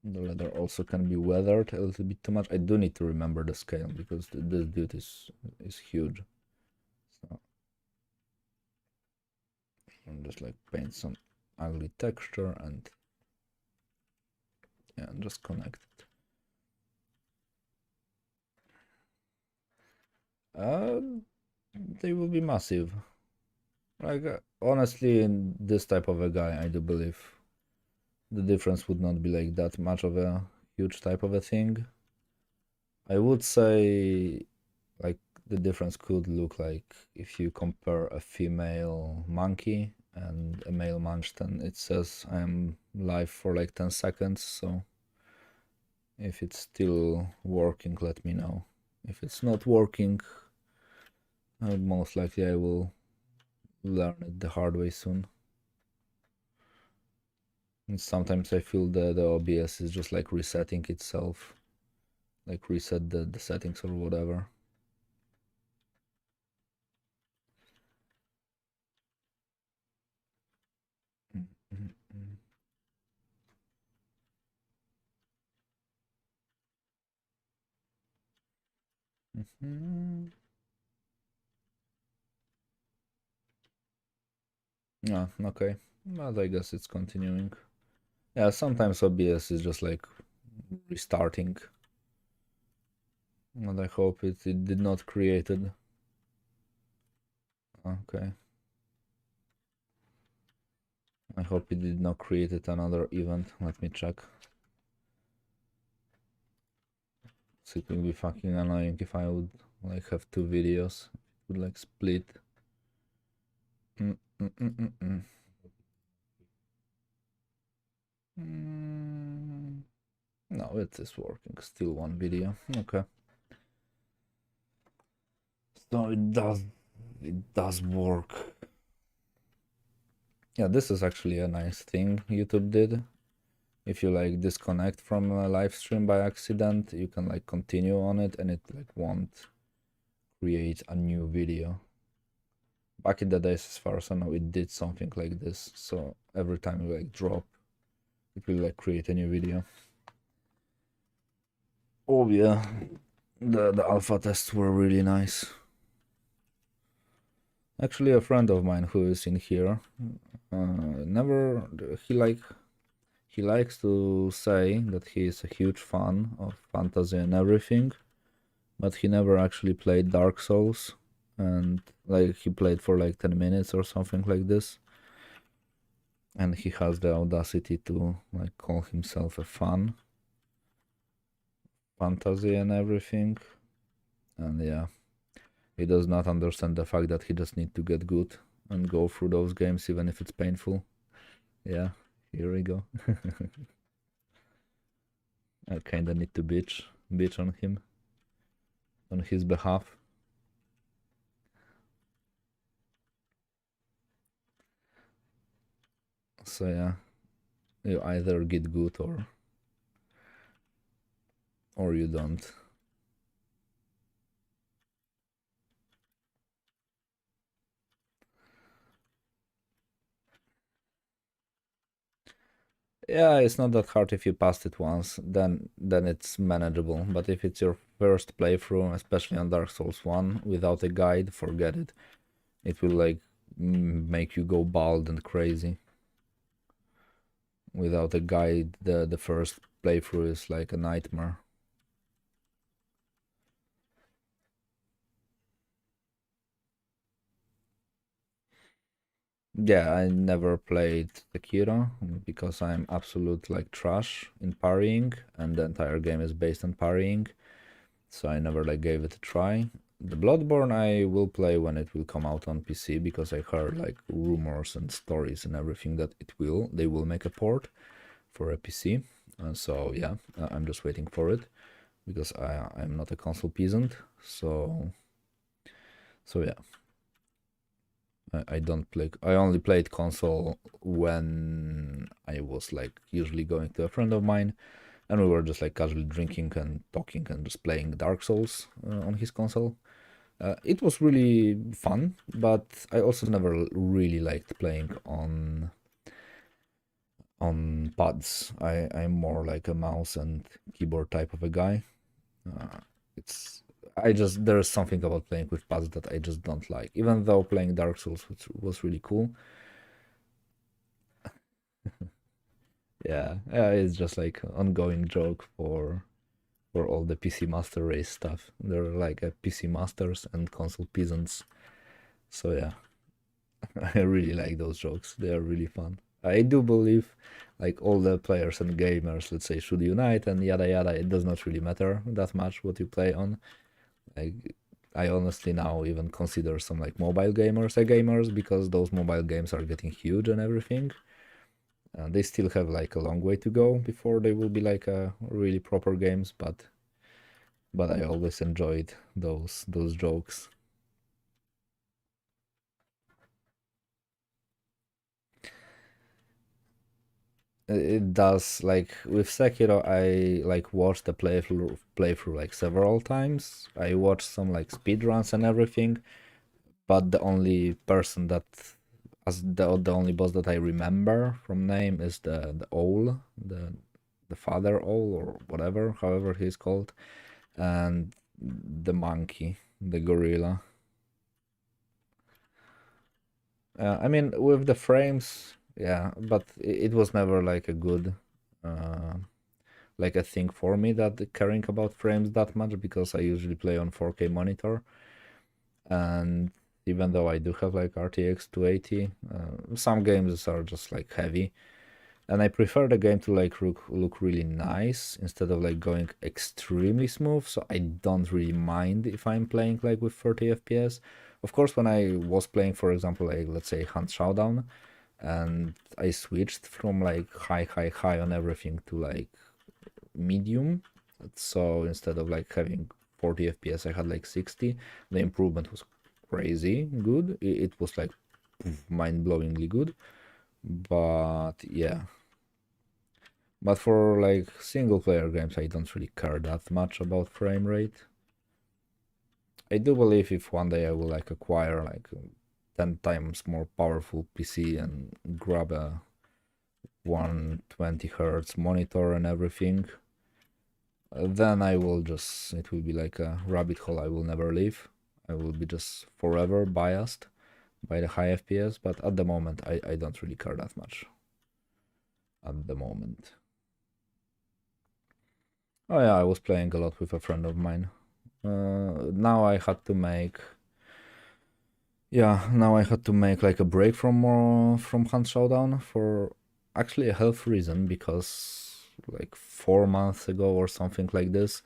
the leather also can be weathered a little bit too much. I do need to remember the scale, because this dude is huge. So I'm just like paint some ugly texture and yeah, just connect it. They will be massive. Like honestly, in this type of a guy, I do believe the difference would not be like that much of a huge type of a thing. I would say like the difference could look like if you compare a female monkey and a male munchkin. It says I'm live for like 10 seconds, so if it's still working, let me know. If it's not working, most likely I will learn it the hard way soon. And sometimes I feel the OBS is just like resetting itself, like reset the settings or whatever. Yeah, okay. But I guess it's continuing. Yeah, sometimes OBS is just like restarting. And I hope it did not create it. Okay. I hope it did not create it another event. Let me check. So it will be fucking annoying if I would like have two videos. It would like split. Mm, mm, mm, mm, mm. No, it is working. Still one video. Okay. So it does work. Yeah, this is actually a nice thing YouTube did. If you like disconnect from a live stream by accident, you can like continue on it and it like won't create a new video. Back in the days, as far as I know, it did something like this. So every time you like drop, it will like create a new video. Oh yeah, the alpha tests were really nice. Actually, a friend of mine who is in here, never he likes to say that he is a huge fan of fantasy and everything, but he never actually played Dark Souls, and like he played for like 10 minutes or something like this, and he has the audacity to like call himself a fan fantasy and everything. And yeah, he does not understand the fact that he just need to get good and go through those games even if it's painful. Yeah, here we go. I kinda need to bitch on him, on his behalf. So yeah, you either get good or you don't. Yeah, it's not that hard if you passed it once, then it's manageable. But if it's your first playthrough, especially on Dark Souls 1, without a guide, forget it. It will like make you go bald and crazy. Without a guide, the first playthrough is like a nightmare. Yeah, I never played Sekiro because I'm absolute like trash in parrying, and the entire game is based on parrying, so I never like gave it a try. The Bloodborne I will play when it will come out on PC because I heard like rumors and stories and everything that they will make a port for a PC. So yeah, I'm just waiting for it because I'm not a console peasant. So yeah. I don't play. I only played console when I was like usually going to a friend of mine, and we were just like casually drinking and talking and just playing Dark Souls on his console. It was really fun, but I also never really liked playing on pads. I'm more like a mouse and keyboard type of a guy. It's there's something about playing with pads that I just don't like. Even though playing Dark Souls was really cool. Yeah, it's just like ongoing joke for all the PC Master Race stuff. They're like a PC Masters and console peasants. So yeah, I really like those jokes. They are really fun. I do believe like all the players and gamers, let's say, should unite and yada yada. It does not really matter that much what you play on. Like I honestly now even consider some like mobile gamers gamers because those mobile games are getting huge and everything. They still have like a long way to go before they will be like a really proper games, but I always enjoyed those jokes. It does like with Sekiro. I like watched the playthrough like several times. I watched some like speedruns and everything, but the only person that as the only boss that I remember from name is the owl, the father owl or whatever, however he's called, and the monkey, the gorilla. I mean, with the frames, yeah, but it was never like a good like a thing for me that caring about frames that much, because I usually play on 4K monitor, and even though I do have like RTX 280, some games are just like heavy, and I prefer the game to like look really nice instead of like going extremely smooth. So I don't really mind if I'm playing like with 30 FPS. Of course, when I was playing, for example, like let's say Hunt Showdown, and I switched from like high on everything to like medium. So instead of like having 40 FPS, I had like 60. The improvement was crazy good. It was like mind-blowingly good. But yeah. But for like single player games, I don't really care that much about frame rate. I do believe if one day I will like acquire like 10 times more powerful PC and grab a 120 hertz monitor and everything, then I will just, it will be like a rabbit hole I will never leave. I will be just forever biased by the high FPS, but at the moment I don't really care that much. At the moment. Oh yeah, I was playing a lot with a friend of mine. Now I had to make, yeah, now I had to make like a break from Hunt Showdown for actually a health reason, because like 4 months ago or something like this,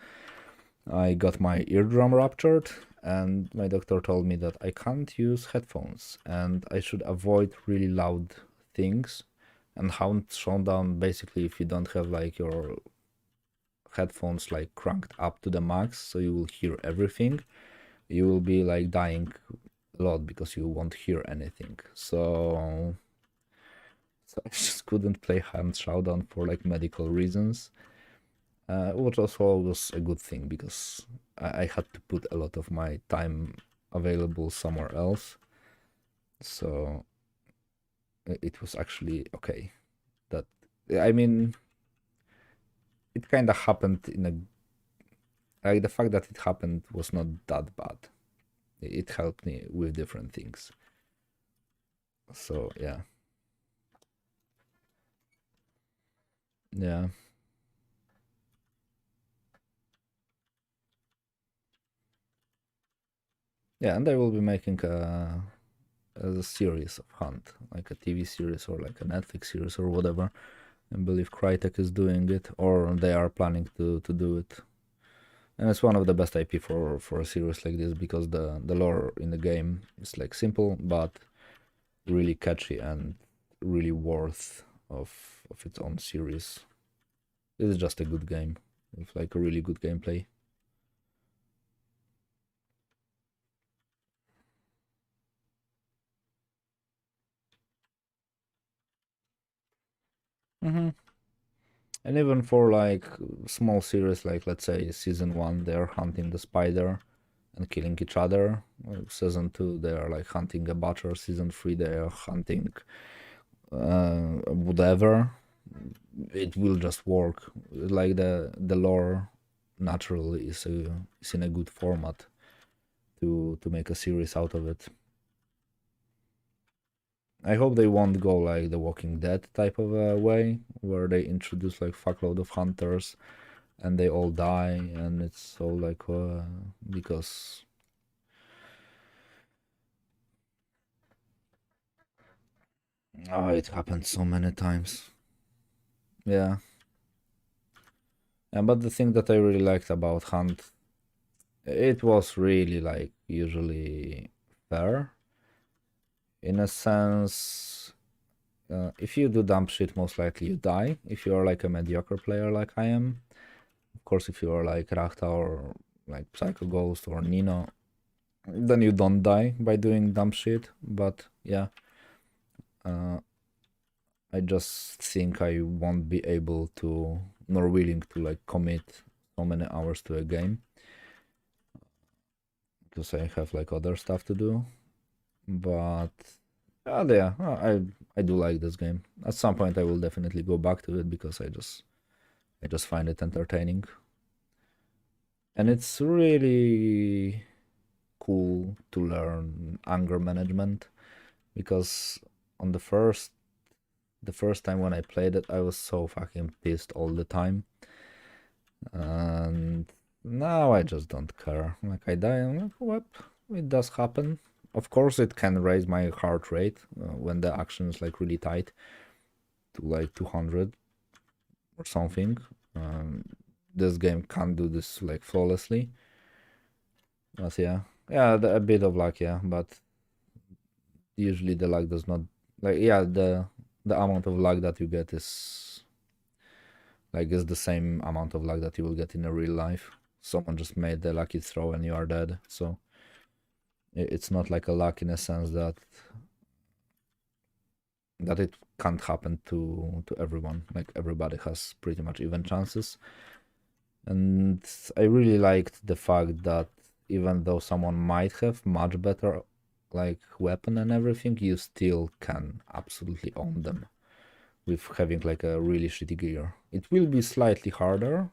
I got my eardrum ruptured, and my doctor told me that I can't use headphones and I should avoid really loud things. And Hunt Showdown, basically, if you don't have like your headphones like cranked up to the max, so you will hear everything, you will be like dying a lot because you won't hear anything. So I just couldn't play Hunt Showdown for like medical reasons, which also was a good thing because I had to put a lot of my time available somewhere else. So it was actually okay. That, I mean, it kind of happened in a, like the fact that it happened was not that bad. It helped me with different things. So yeah, yeah, yeah. And I will be making a series of Hunt, like a TV series or like a Netflix series or whatever. I believe Crytek is doing it, or they are planning to do it. And it's one of the best IP for a series like this, because the lore in the game is like simple but really catchy and really worth of its own series. It is just a good game with like a really good gameplay. Mm-hmm. And even for like small series, like let's say season 1, they're hunting the spider and killing each other. Season 2, they are like hunting a butcher. Season 3, they are hunting whatever. It will just work. Like the lore naturally is in a good format to make a series out of it. I hope they won't go like the Walking Dead type of a way, where they introduce like fuckload of hunters and they all die, and it's all like because oh, it happened so many times. Yeah. And but the thing that I really liked about Hunt, it was really like usually fair in a sense. If you do dumb shit, most likely you die. If you are like a mediocre player like I am, of course, if you are like Rachta or like Psycho Ghost or Nino, then you don't die by doing dumb shit. But yeah, uh, I just think I won't be able to, nor willing to like commit so many hours to a game, because I have like other stuff to do. But yeah, I do like this game. At some point, I will definitely go back to it because I just find it entertaining, and it's really cool to learn anger management, because on the first the first time when I played it, I was so fucking pissed all the time. And now I just don't care. Like I die, I'm like, what? It does happen. Of course, it can raise my heart rate when the action is like really tight to like 200 or something. Um, this game can't do this like flawlessly. But yeah, a bit of luck, yeah. But usually the luck does not like the amount of luck that you get is the same amount of luck that you will get in a real life. Someone just made the lucky throw and you are dead. So it's not like a luck in a sense that it can't happen to everyone. Like everybody has pretty much even chances. And I really liked the fact that even though someone might have much better like weapon and everything, you still can absolutely own them with having like a really shitty gear. It will be slightly harder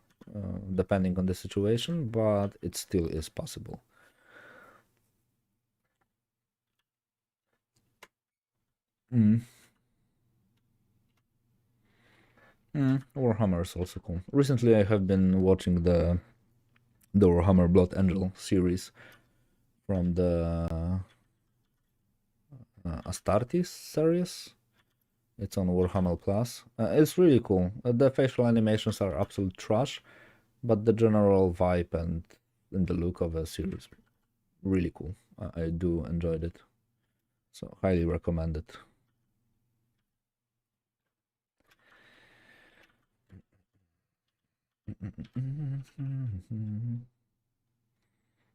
depending on the situation, but it still is possible. Mm. Warhammer is also cool. Recently, I have been watching the Warhammer Blood Angel series from the Astartes series. It's on Warhammer Plus. It's really cool. The facial animations are absolute trash, but the general vibe and the look of the series really cool. I do enjoyed it, so highly recommend it.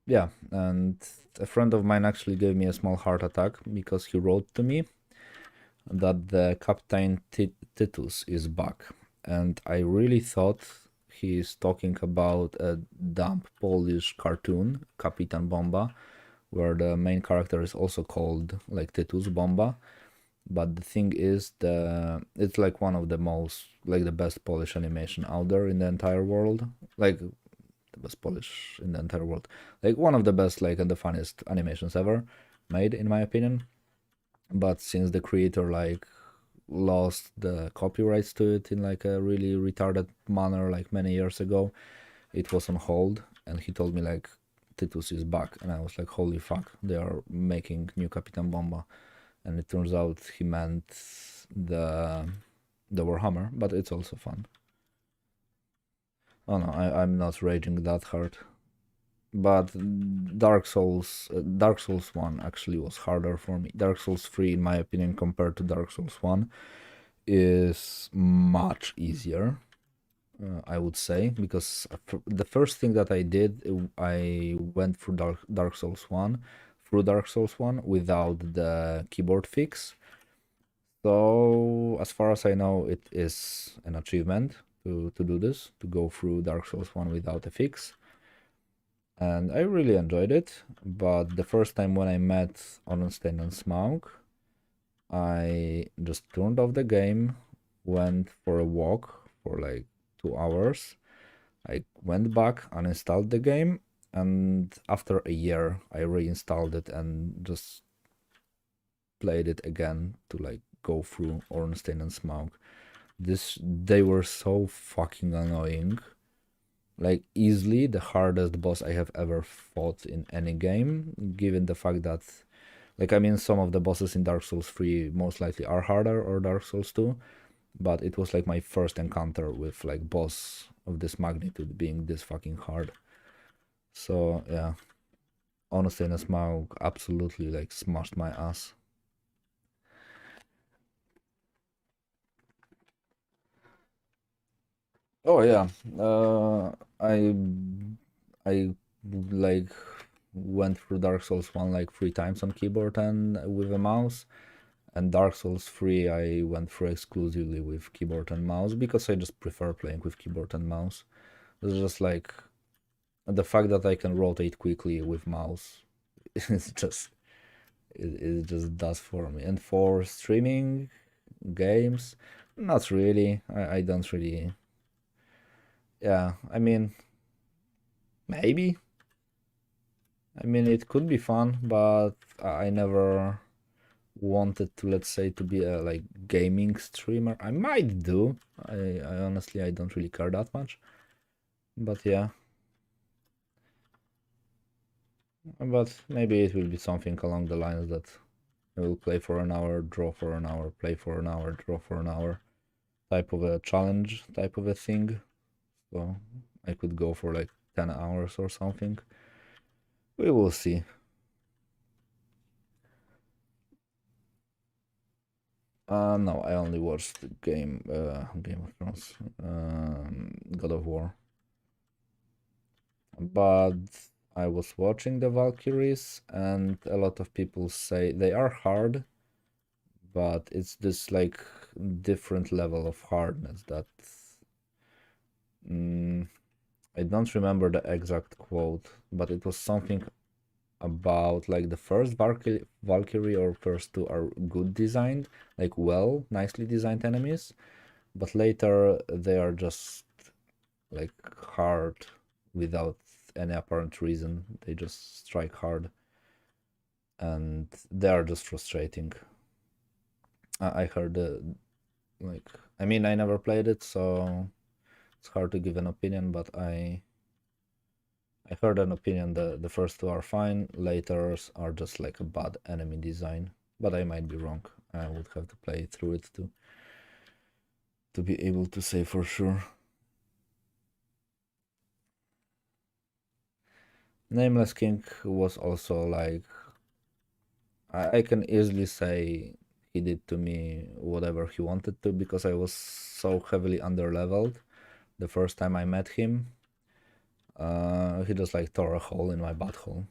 Yeah, and a friend of mine actually gave me a small heart attack because he wrote to me that the Captain Titus is back, and I really thought he's talking about a dumb Polish cartoon, Kapitan Bomba, where the main character is also called like Titus Bomba. But the thing is, it's like one of the most like the best Polish animation out there in the entire world. Like the best Polish in the entire world. Like one of the best like and the funniest animations ever made, in my opinion. But since the creator like lost the copyrights to it in like a really retarded manner like many years ago, it was on hold, and he told me like Titus is back, and I was like, holy fuck, they are making new Capitan Bomba. And it turns out he meant the the Warhammer, but it's also fun. Oh no, I'm not raging that hard. But Dark Souls 1 actually was harder for me. Dark Souls 3, in my opinion, compared to Dark Souls 1, is much easier, I would say, because the first thing that I did, I went through Dark Souls 1, without the keyboard fix. So, as far as I know, it is an achievement to do this, to go through Dark Souls 1 without a fix. And I really enjoyed it, but the first time when I met Ornstein and Smaug, I just turned off the game, went for a walk for like 2 hours. I went back, uninstalled the game, and after a year, I reinstalled it and just played it again to like go through Ornstein and Smaug. They were so fucking annoying. Like easily the hardest boss I have ever fought in any game, given the fact that like I mean some of the bosses in Dark Souls 3 most likely are harder or Dark Souls 2, but it was like my first encounter with like boss of this magnitude being this fucking hard. So yeah, honestly, Smaug absolutely like smashed my ass. Oh yeah, I like went through Dark Souls 1 like 3 times on keyboard and with a mouse, and Dark Souls 3 I went through exclusively with keyboard and mouse because I just prefer playing with keyboard and mouse. It's just like the fact that I can rotate quickly with mouse it's just it just does for me. And for streaming games, not really. I don't really. Yeah, I mean, maybe. I mean, it could be fun, but I never wanted to, let's say, to be a like gaming streamer, I might do. I honestly, I don't really care that much, but yeah. But maybe it will be something along the lines that I will play for an hour, draw for an hour, play for an hour, draw for an hour, type of a challenge, type of a thing. So I could go for like 10 hours or something. We will see. No, I only watched Game of Thrones, God of War. But I was watching the Valkyries, and a lot of people say they are hard, but it's this like different level of hardness that I don't remember the exact quote, but it was something about like the first Valkyrie or first two are good designed, like well, nicely designed enemies, but later they are just like hard without any apparent reason. They just strike hard and they are just frustrating. I heard like, I mean, I never played it, so it's hard to give an opinion, but I heard an opinion that the first two are fine, later are just like a bad enemy design, but I might be wrong. I would have to play through it to be able to say for sure. Nameless King was also like, I can easily say he did to me whatever he wanted to because I was so heavily underleveled the first time I met him. He just like tore a hole in my butthole.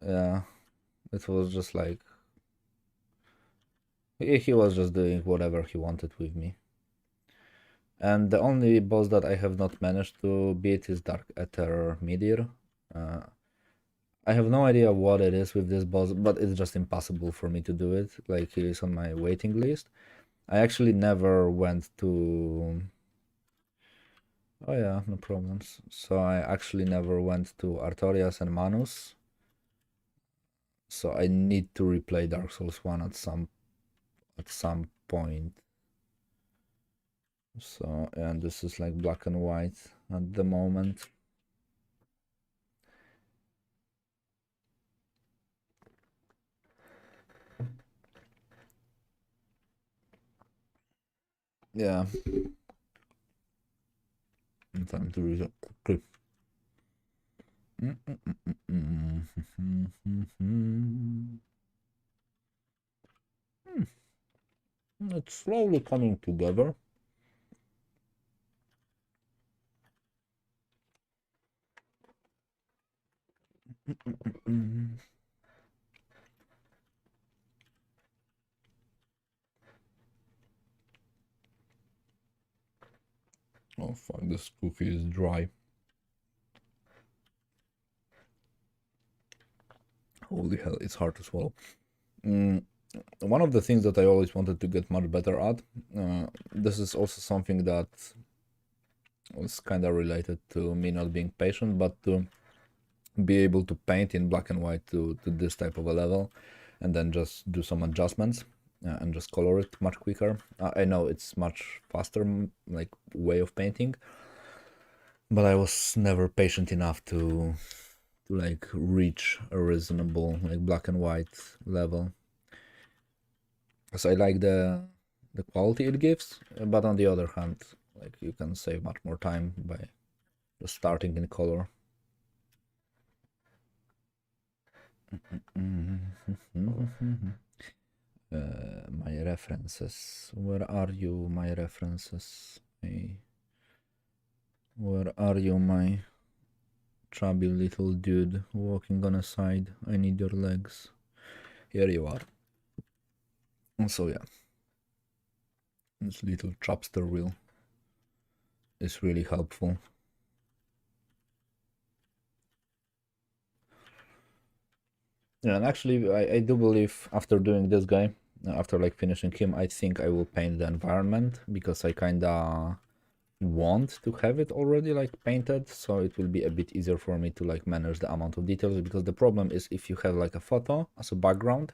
Yeah, it was just like he was just doing whatever he wanted with me. And the only boss that I have not managed to beat is Dark Ether Midir. I have no idea what it is with this boss, but it's just impossible for me to do it. Like, he is on my waiting list. I actually never went to... Oh yeah, no problems. So I actually never went to Artorias and Manus. So I need to replay Dark Souls 1 at some point. So, and this is like black and white at the moment. Yeah. Time to read it. Okay. It's slowly coming together. Oh fuck, this cookie is dry. Holy hell, it's hard to swallow. One of the things that I always wanted to get much better at, this is also something that was kind of related to me not being patient, but to be able to paint in black and white to this type of a level and then just do some adjustments and just color it much quicker. I know it's much faster like way of painting, but I was never patient enough to like reach a reasonable like black and white level. So I like the quality it gives, but on the other hand, like you can save much more time by just starting in color. My references. Where are you, my references? Where are you, my chubby little dude walking on a side? I need your legs. Here you are. So yeah, this little chopster wheel is really helpful. Yeah, and actually, I do believe after doing this guy, after like finishing him, I think I will paint the environment because I kinda want to have it already like painted, so it will be a bit easier for me to like manage the amount of details, because the problem is if you have like a photo as a background,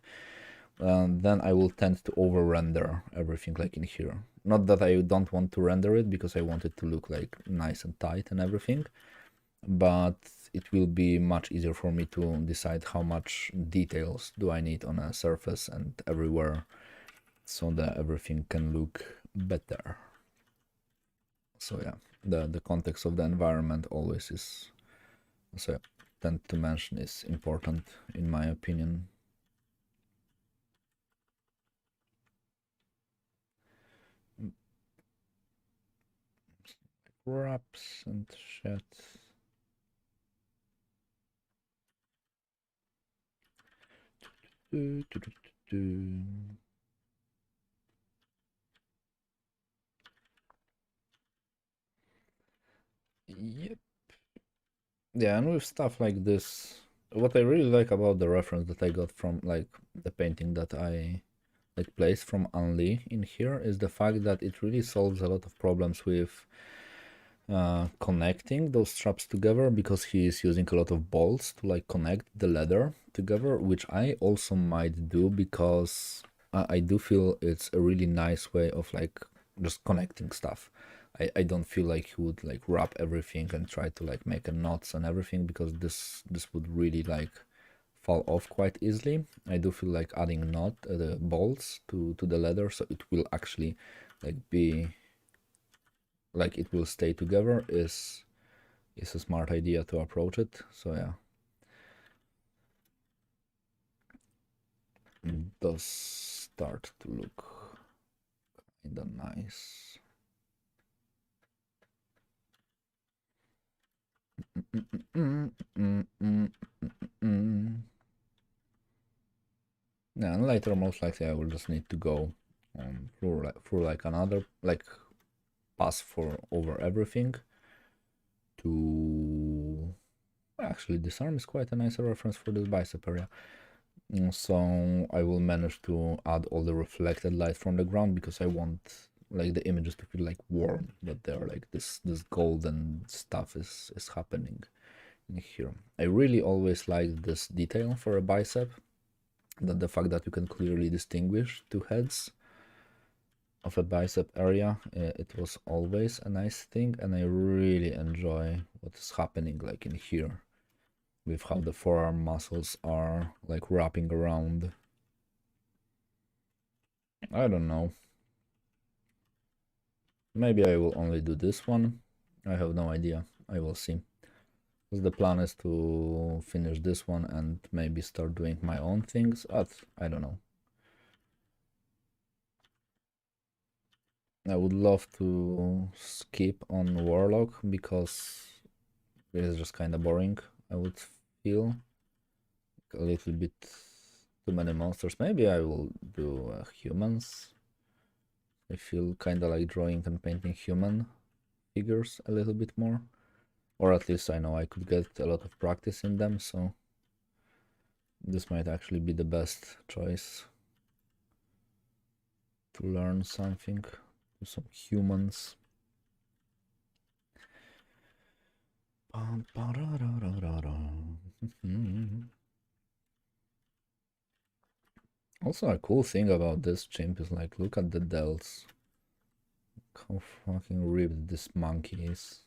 then I will tend to over render everything like in here. Not that I don't want to render it, because I want it to look like nice and tight and everything, but it will be much easier for me to decide how much details do I need on a surface and everywhere, so that everything can look better. So yeah, the context of the environment always is, as I tend to mention, is important in my opinion. Wraps and shit. Yep. Yeah, and with stuff like this, what I really like about the reference that I got from like the painting that I like placed from Anli in here is the fact that it really solves a lot of problems with connecting those straps together, because he is using a lot of bolts to like connect the leather together, which I also might do, because I do feel it's a really nice way of like just connecting stuff. I don't feel like he would like wrap everything and try to like make a knots and everything, because this would really like fall off quite easily. I do feel like adding knot the bolts to the leather, so it will actually like be like it will stay together, is a smart idea to approach it. So yeah, it does start to look kinda nice. Yeah, and later most likely I will just need to go through like another like pass for over everything to actually this arm is quite a nice reference for this bicep area. So I will manage to add all the reflected light from the ground, because I want like the images to feel like warm, that they're like this golden stuff is happening in here. I really always like this detail for a bicep, that the fact that you can clearly distinguish two heads of a bicep area, it was always a nice thing, and I really enjoy what is happening like in here with how the forearm muscles are like wrapping around. I don't know. Maybe I will only do this one. I have no idea. I will see. Because the plan is to finish this one and maybe start doing my own things, but I don't know. I would love to skip on Warlock, because it is just kind of boring, I would feel. A little bit too many monsters. Maybe I will do humans. I feel kind of like drawing and painting human figures a little bit more. Or at least I know I could get a lot of practice in them, so this might actually be the best choice to learn something. Do some humans. Also, a cool thing about this chimp is like, look at the delts. How fucking ripped this monkey is.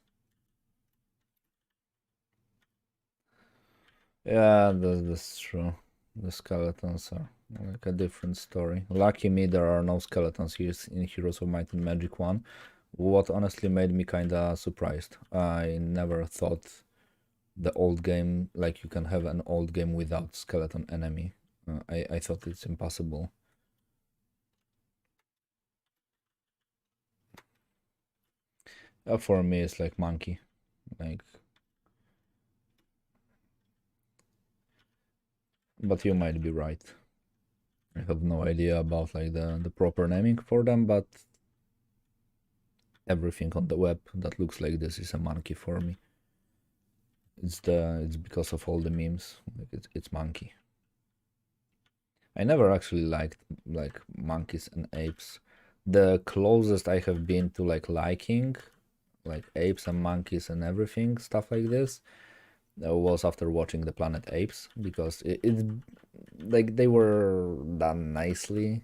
Yeah, that's true. The skeletons are like a different story. Lucky me, there are no skeletons here in Heroes of Might and Magic 1. What honestly made me kinda surprised. I never thought the old game, like you can have an old game without skeleton enemy. I thought it's impossible. For me, it's like monkey. Like, but you might be right. I have no idea about like the proper naming for them, but everything on the web that looks like this is a monkey for me. It's because of all the memes. Like it's monkey. I never actually liked like monkeys and apes. The closest I have been to like liking like apes and monkeys and everything, stuff like this, was after watching the Planet Apes, because it like they were done nicely,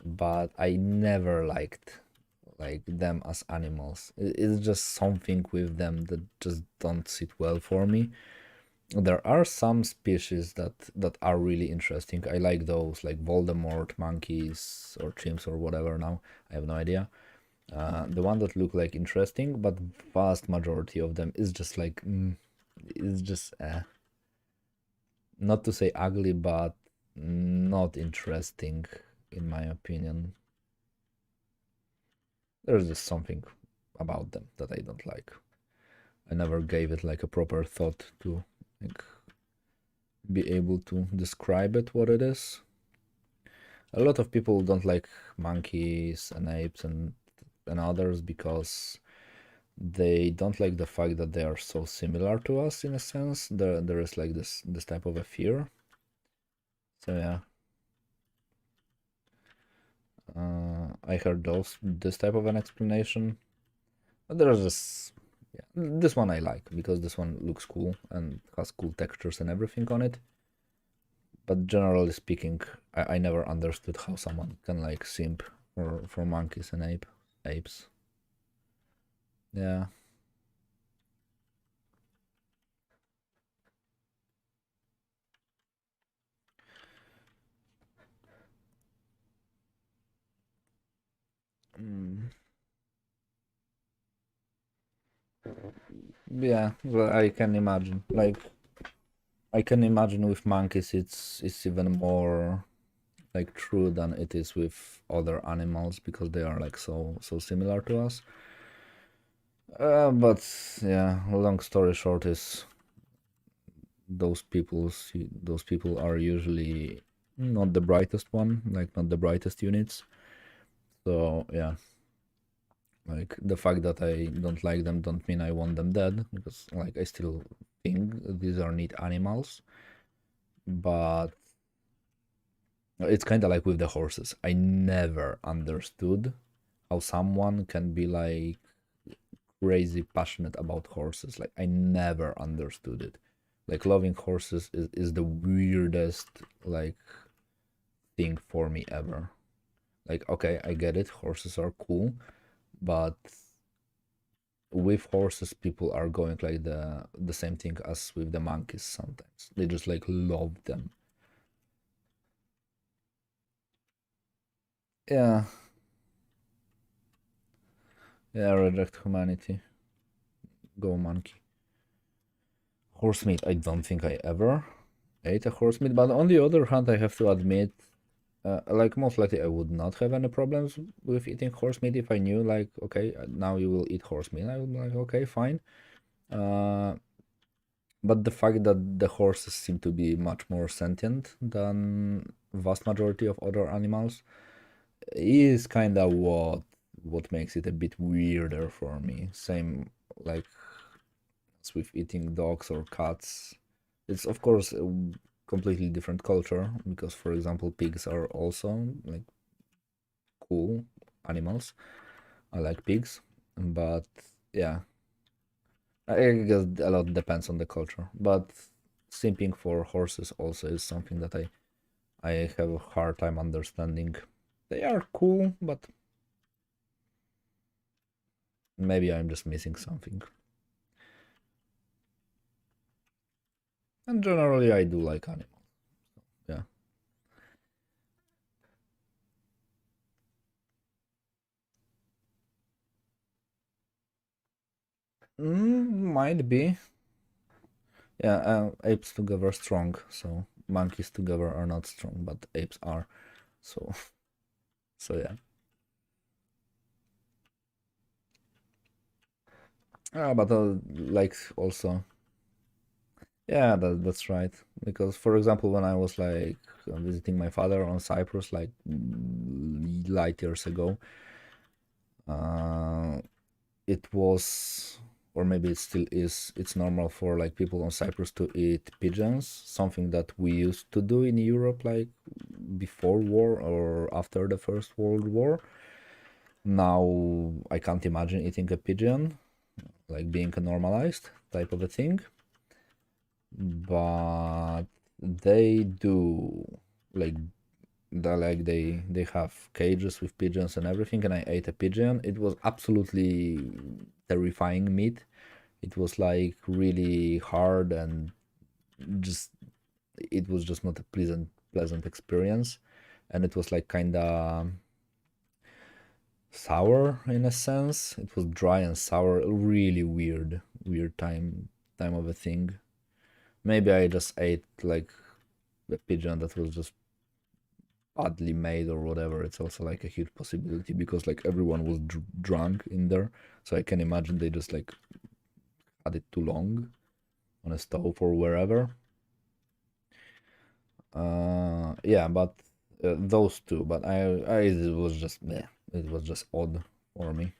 but I never liked like them as animals. It's just something with them that just don't sit well for me. There are some species that are really interesting. I like those, like Voldemort monkeys or chimps or whatever. Now I have no idea. The one that look like interesting, but vast majority of them is just like it's just not to say ugly, but not interesting in my opinion. There's just something about them that I don't like. I never gave it like a proper thought to like be able to describe it what it is. A lot of people don't like monkeys and apes and others because they don't like the fact that they are so similar to us in a sense. There is like this type of a fear. So yeah, I heard this type of an explanation. But there's just yeah, this one I like because this one looks cool and has cool textures and everything on it. But generally speaking, I never understood how someone can like simp for monkeys and apes. Yeah. Mm. Yeah, well, I can imagine. Like I can imagine with monkeys it's even more like true than it is with other animals because they are like so similar to us. But yeah, long story short is those people are usually not the brightest one, like not the brightest units. So yeah, like the fact that I don't like them don't mean I want them dead, because like I still think these are neat animals. But it's kind of like with the horses. I never understood how someone can be like crazy passionate about horses. Like I never understood it. Like loving horses is the weirdest like thing for me ever. Like okay, I get it, horses are cool, but with horses people are going like the same thing as with the monkeys sometimes. They just like love them. Yeah, yeah, reject humanity. Go monkey. Horse meat, I don't think I ever ate a horse meat, but on the other hand, I have to admit, like most likely I would not have any problems with eating horse meat if I knew like, okay, now you will eat horse meat. I would be like, okay, fine. Uh, but the fact that the horses seem to be much more sentient than vast majority of other animals is kind of what makes it a bit weirder for me. Same like as with eating dogs or cats. It's of course a completely different culture because, for example, pigs are also like cool animals. I like pigs, but yeah, I guess a lot depends on the culture. But simping for horses also is something that I have a hard time understanding. They are cool, but maybe I'm just missing something. And generally, I do like animals. Yeah. Might be. Yeah, apes together strong, so monkeys together are not strong, but apes are. So, so yeah. But like also, yeah, that's right. Because for example, when I was like visiting my father on Cyprus, like light years ago, uh, it was, or maybe it still is, it's normal for like people on Cyprus to eat pigeons, something that we used to do in Europe like before war or after the First World War. Now I can't imagine eating a pigeon, like being a normalized type of a thing, but they do like they have cages with pigeons and everything, and I ate a pigeon. It was absolutely terrifying meat. It was like really hard and just it was just not a pleasant experience, and it was like kind of sour in a sense. It was dry and sour, really weird time of a thing. Maybe I just ate like a pigeon that was just badly made or whatever. It's also like a huge possibility because like everyone was drunk in there, so I can imagine they just like had it too long on a stove or wherever. Yeah, but those two. But I it was just meh. It was just odd for me.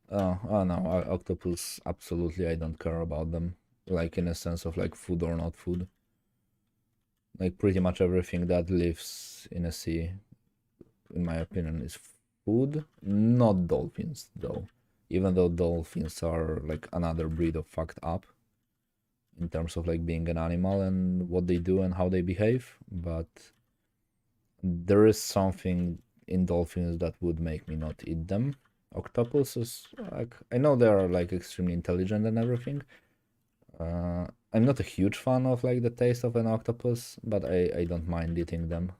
Oh no, octopus. Absolutely, I don't care about them. Like in a sense of like food or not food. Like pretty much everything that lives in a sea, in my opinion, is food. Not dolphins though. Even though dolphins are like another breed of fucked up in terms of like being an animal and what they do and how they behave, but there is something in dolphins that would make me not eat them. Octopuses, like I know they are like extremely intelligent and everything. I'm not a huge fan of like the taste of an octopus, but I don't mind eating them.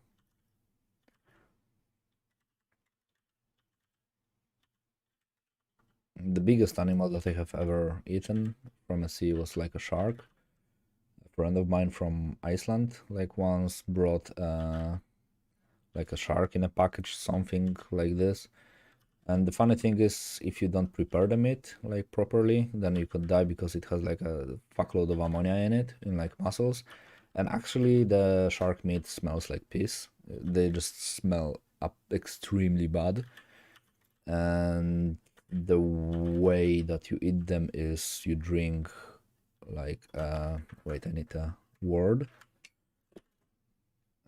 The biggest animal that I have ever eaten from a sea was like a shark. A friend of mine from Iceland like once brought like a shark in a package, something like this. And the funny thing is, if you don't prepare the meat like properly, then you could die because it has like a fuckload of ammonia in it, in like mussels. And actually, the shark meat smells like piss. They just smell up extremely bad. And the way that you eat them is you drink like wait, I need a word.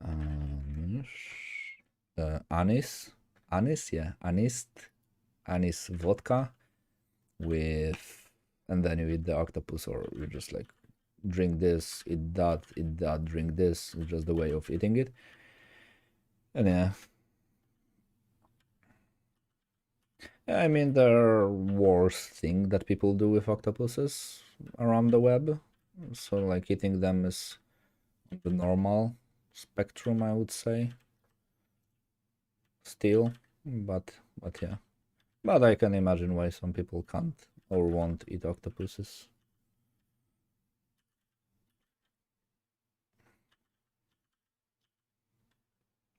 Um, anise, yeah, anise vodka with, and then you eat the octopus, or you just like drink this, eat that, drink this. It's just the way of eating it. And yeah, I mean there are worse things that people do with octopuses around the web. So like eating them is the normal spectrum, I would say. Still, but yeah. But I can imagine why some people can't or won't eat octopuses.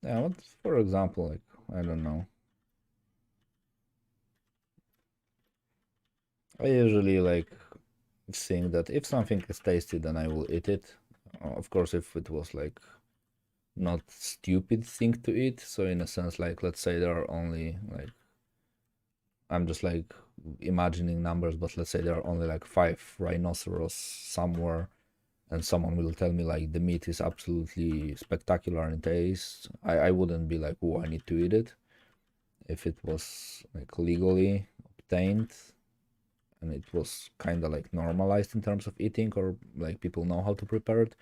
Yeah, what, for example, like, I don't know. I usually like seeing that if something is tasty, then I will eat it. Of course, if it was like not stupid thing to eat. So in a sense, like let's say there are only like I'm just like imagining numbers, but let's say there are only like 5 rhinoceros somewhere, and someone will tell me like the meat is absolutely spectacular in taste. I wouldn't be like, oh, I need to eat it. If it was like legally obtained and it was kind of like normalized in terms of eating, or like people know how to prepare it,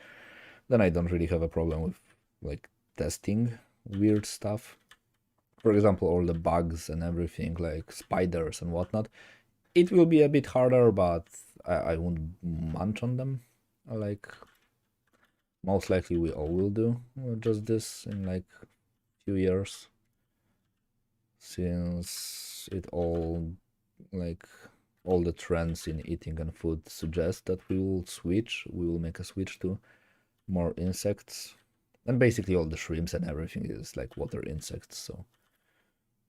then I don't really have a problem with like testing weird stuff. For example, all the bugs and everything, like spiders and whatnot. It will be a bit harder, but I won't munch on them. Like most likely we all will do just this in like few years, since it all like all the trends in eating and food suggest that we will make a switch to more insects. And basically all the shrimps and everything is like water insects, so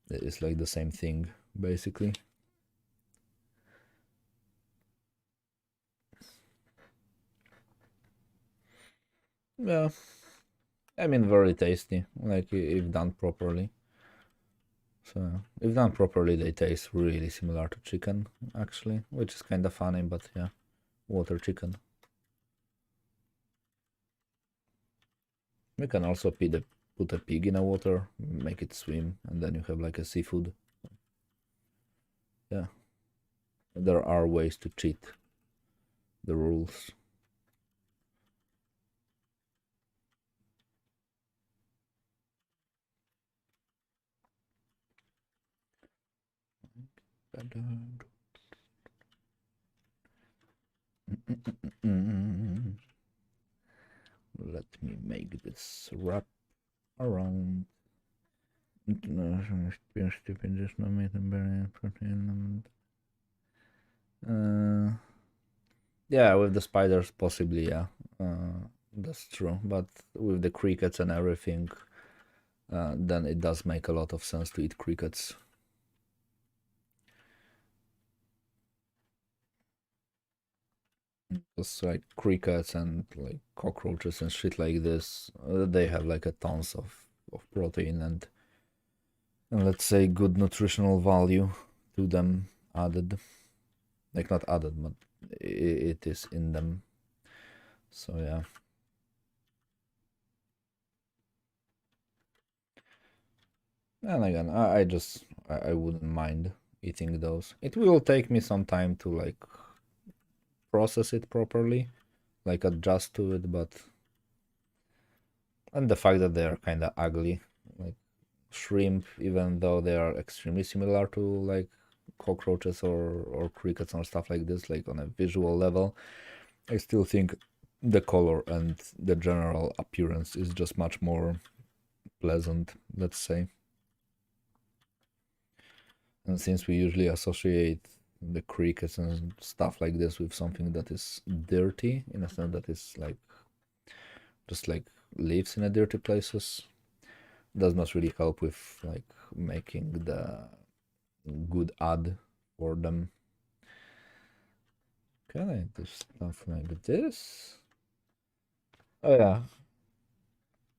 it's like the same thing, basically. Yeah, I mean, very tasty, like if done properly. So, if done properly, they taste really similar to chicken, actually, which is kind of funny, but yeah, water chicken. We can also put a pig in a water, make it swim, and then you have like a seafood. Yeah, there are ways to cheat the rules. Let me make this wrap around. Yeah, with the spiders, possibly, yeah. That's true. But with the crickets and everything, then it does make a lot of sense to eat crickets. Just like crickets and like cockroaches and shit like this, they have like a tons of protein and let's say good nutritional value to them added. Like not added, but it is in them. So yeah. And again, I wouldn't mind eating those. It will take me some time to like process it properly, like adjust to it, but and the fact that they are kind of ugly, like shrimp, even though they are extremely similar to like cockroaches or crickets or stuff like this, like on a visual level, I still think the color and the general appearance is just much more pleasant, let's say. And since we usually associate the crickets and stuff like this with something that is dirty, in a sense that is like just like lives in a dirty places, does not really help with like making the good ad for them. Can I do stuff like this? Oh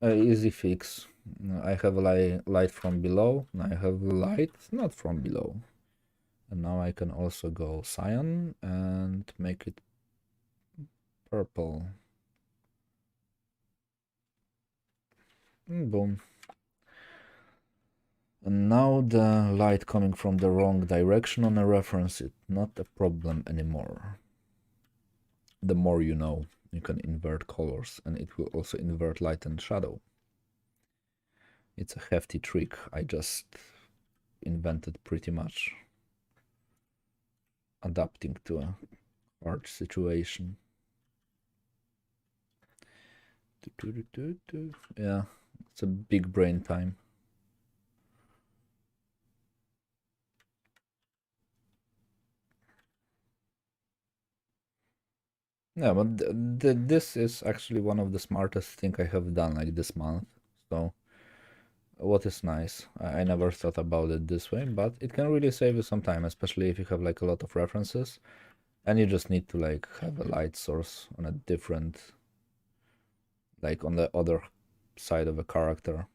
yeah, easy fix. I have light from below, and I have light not from below. And now I can also go cyan and make it purple. And boom. And now the light coming from the wrong direction on a reference is not a problem anymore. The more you know, you can invert colors and it will also invert light and shadow. It's a hefty trick I just invented pretty much, adapting to a hard situation. Yeah, it's a big brain time. Yeah, but this is actually one of the smartest thing I have done like this month. So what is nice, I never thought about it this way, but it can really save you some time, especially if you have like a lot of references and you just need to like have a light source on a different, like on the other side of a character.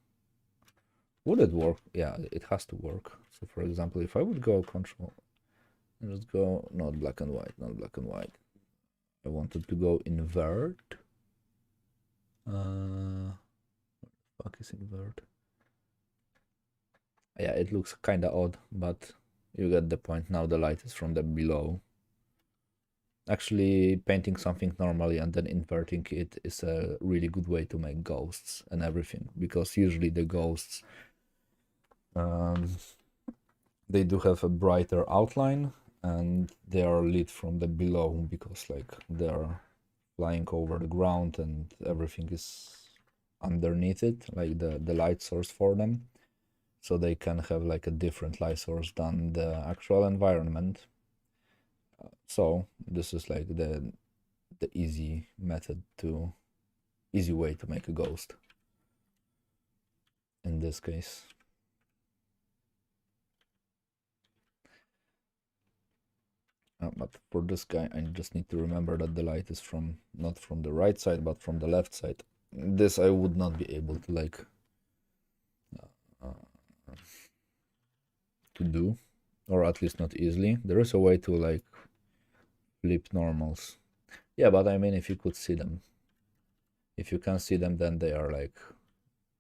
Would it work? Yeah, it has to work. So for example, if I would go control and just go not black and white, not black and white. I wanted to go invert. Fuck is invert? Yeah, it looks kind of odd, but you get the point. Now the light is from the below. Actually, painting something normally and then inverting it is a really good way to make ghosts and everything, because usually the ghosts they do have a brighter outline and they are lit from the below because like they are flying over the ground and everything is underneath it, like the light source for them, so they can have like a different light source than the actual environment. So this is like the easy method to easy way to make a ghost in this case. But for this guy, I just need to remember that the light is from not from the right side, but from the left side. This I would not be able to like to do, or at least not easily. There is a way to like flip normals. Yeah, but I mean, if you could see them, if you can see them, then they are like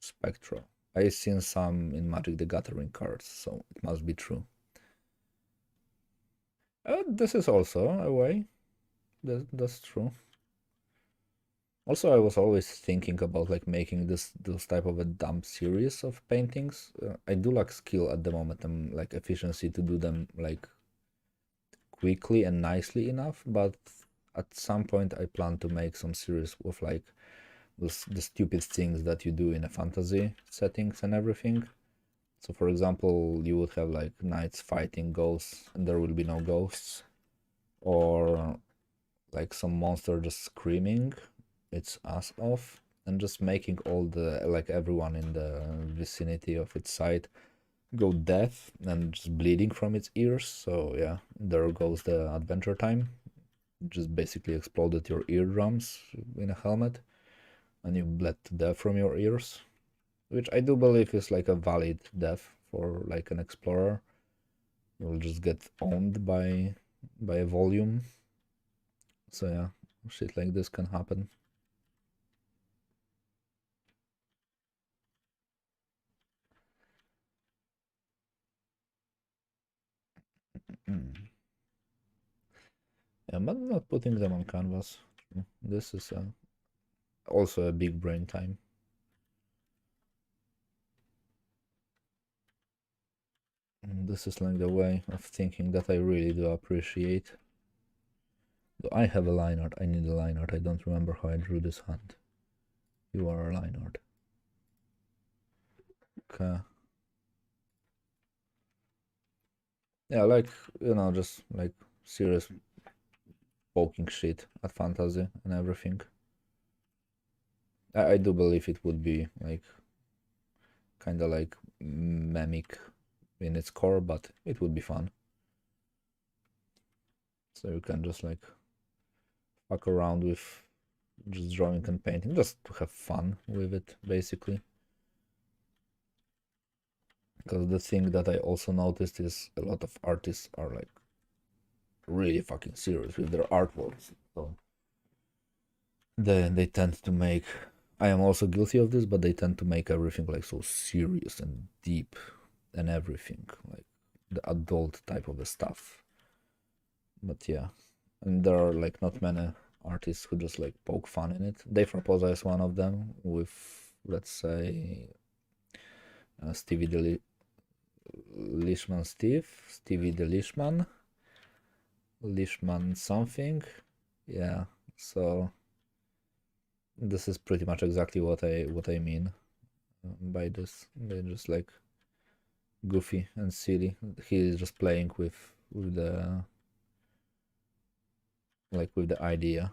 Spectral. I've seen some in Magic the Gathering cards, so it must be true. This is also a way. That's true. Also, I was always thinking about like making this type of a dump series of paintings. I do lack skill at the moment and like efficiency to do them like quickly and nicely enough, but at some point I plan to make some series with like the stupid things that you do in a fantasy settings and everything. So for example, you would have like knights fighting ghosts and there will be no ghosts, or like some monster just screaming its ass off and just making all the like everyone in the vicinity of its side go deaf and just bleeding from its ears. So yeah, there goes the adventure time. Just basically exploded your eardrums in a helmet and you bled to death from your ears, which I do believe is like a valid death for like an explorer. You will just get owned by a volume. So yeah, shit like this can happen. Mm. Yeah, but not putting them on canvas. This is also a big brain time. This is like the way of thinking that I really do appreciate. I have a line art. I need a line art. I don't remember how I drew this hand. You are a line art. Okay. Yeah, like, just like serious poking shit at fantasy and everything. I do believe it would be like kind of like memic in its core, but it would be fun. So you can just like fuck around with just drawing and painting, just to have fun with it, basically. Because the thing that I also noticed is a lot of artists are like really fucking serious with their artworks. So they tend to make, I am also guilty of this, but they tend to make everything like so serious and deep and everything, like the adult type of the stuff. But yeah, and there are like not many artists who just like poke fun in it. Dave Raposa is one of them with, let's say, Stevie Lishman Stevie Delishman, Lishman something. Yeah, so this is pretty much exactly what I mean by this. They're just like goofy and silly. He is just playing with the like with the idea.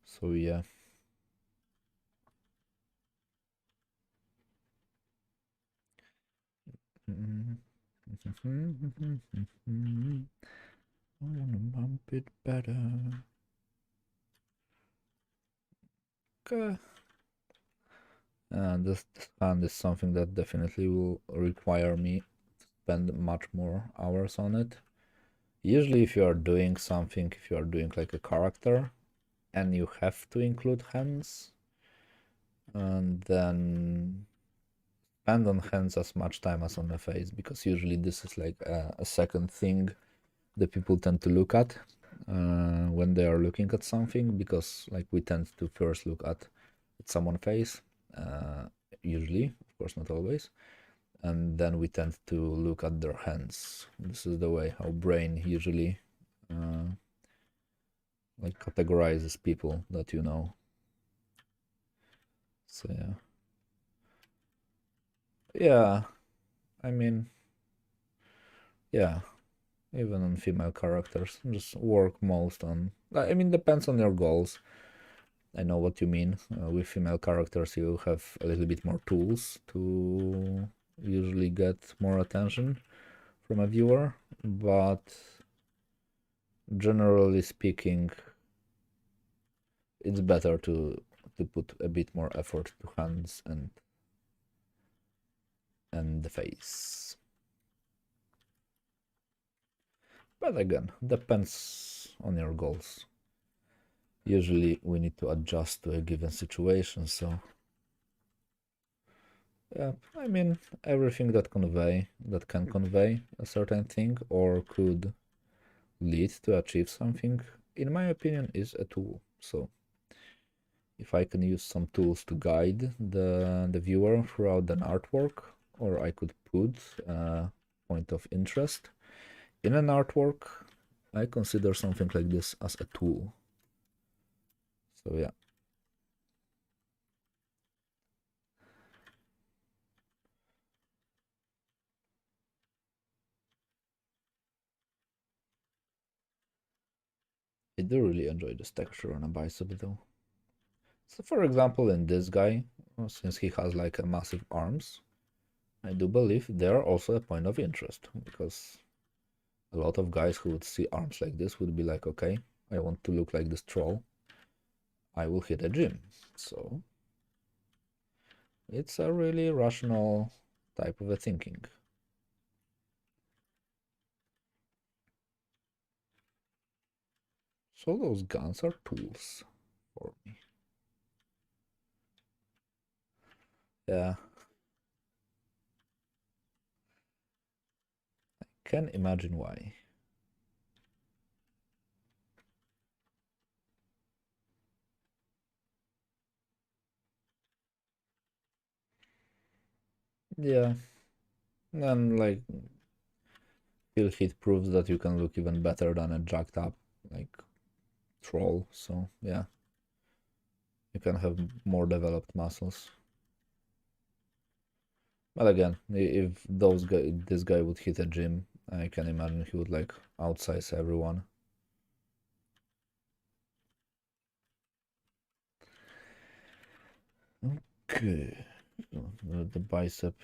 So yeah. I wanna bump it better. Okay. And this hand is something that definitely will require me to spend much more hours on it. Usually if you are doing something, if you are doing like a character and you have to include hands, and then spend on hands as much time as on the face, because usually this is like a second thing that people tend to look at when they are looking at something, because like we tend to first look at someone's face, usually, of course not always, and then we tend to look at their hands. This is the way how brain usually like categorizes people that you know. So yeah. Yeah, I mean, yeah, even on female characters, just work most on. I mean, depends on your goals. I know what you mean. With female characters, you have a little bit more tools to usually get more attention from a viewer, but generally speaking, it's better to put a bit more effort to hands and the face. But again, depends on your goals. usually we need to adjust to a given situation. So yeah, I mean everything that can convey a certain thing or could lead to achieve something, in my opinion, is a tool. So if I can use some tools to guide the viewer throughout an artwork, or I could put a point of interest in an artwork, I consider something like this as a tool. So yeah. I do really enjoy this texture on a bicep though. So for example, in this guy, since he has like a massive arms, I do believe they're also a point of interest, because a lot of guys who would see arms like this would be like, okay, I want to look like this troll, I will hit a gym. So it's a really rational type of a thinking. So those guns are tools for me. Yeah, can imagine why. Yeah, and like kill hit proves that you can look even better than a jacked up like troll. So yeah, you can have more developed muscles. But again, if this guy would hit a gym, I can imagine he would like outsize everyone. Okay, so the bicep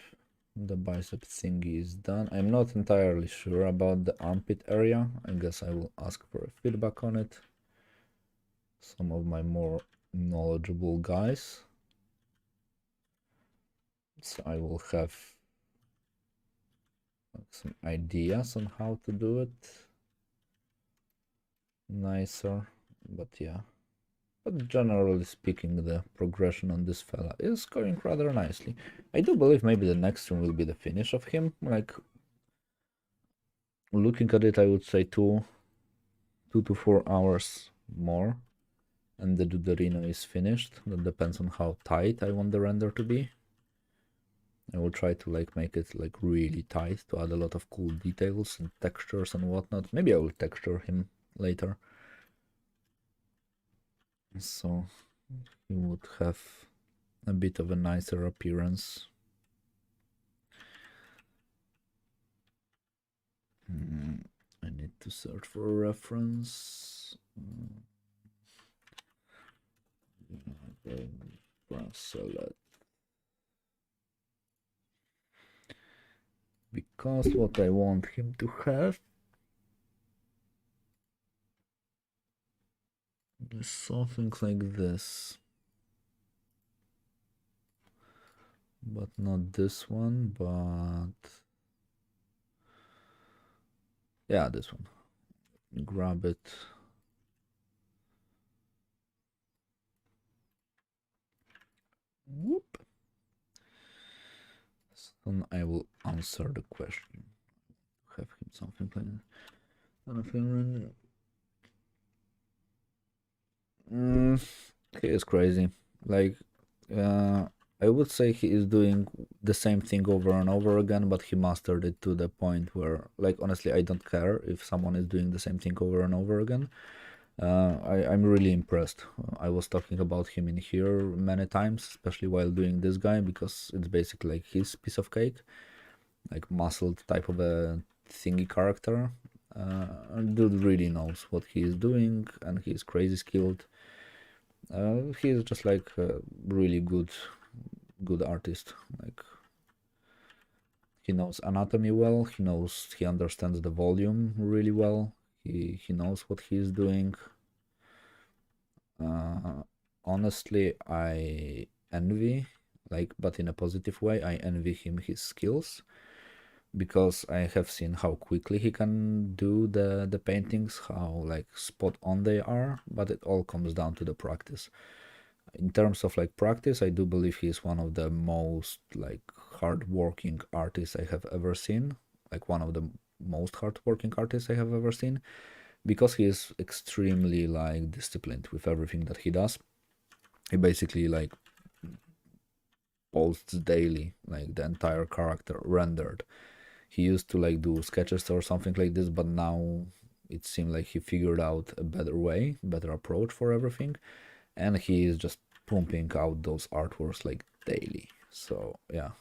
thingy is done. I'm not entirely sure about the armpit area. I guess I will ask for a feedback on it. Some of my more knowledgeable guys. So I will have some ideas on how to do it nicer, but yeah. But generally speaking, the progression on this fella is going rather nicely. I do believe maybe the next one will be the finish of him. Like, looking at it, I would say 2 to 4 hours more, and the Duderino is finished. That depends on how tight I want the render to be. I will try to like make it like really tight to add a lot of cool details and textures and whatnot. Maybe I will texture him later, so he would have a bit of a nicer appearance. I need to search for a reference. Select. Because what I want him to have is something like this. But not this one, but yeah, this one. Grab it. Whoop. Then I will answer the question. Have him something like that. He is crazy. Like, I would say he is doing the same thing over and over again, but he mastered it to the point where, like, honestly, I don't care if someone is doing the same thing over and over again. I'm really impressed. I was talking about him in here many times, especially while doing this guy, because it's basically like his piece of cake, like muscled type of a thingy character. Dude really knows what he is doing, and he is crazy skilled. He is just like a really good artist. Like, he knows anatomy well. He understands the volume really well. He knows what he is doing. Honestly, I envy, like, but in a positive way, I envy him his skills, because I have seen how quickly he can do the paintings, how like spot on they are, but it all comes down to the practice. In terms of like practice, I do believe he is one of the most like hardworking artists I have ever seen, like one of the most hardworking artists I have ever seen, because he is extremely like disciplined with everything that he does. He basically like posts daily, like the entire character rendered. He used to like do sketches or something like this, but now it seemed like he figured out a better way, better approach for everything, and he is just pumping out those artworks like daily. So yeah,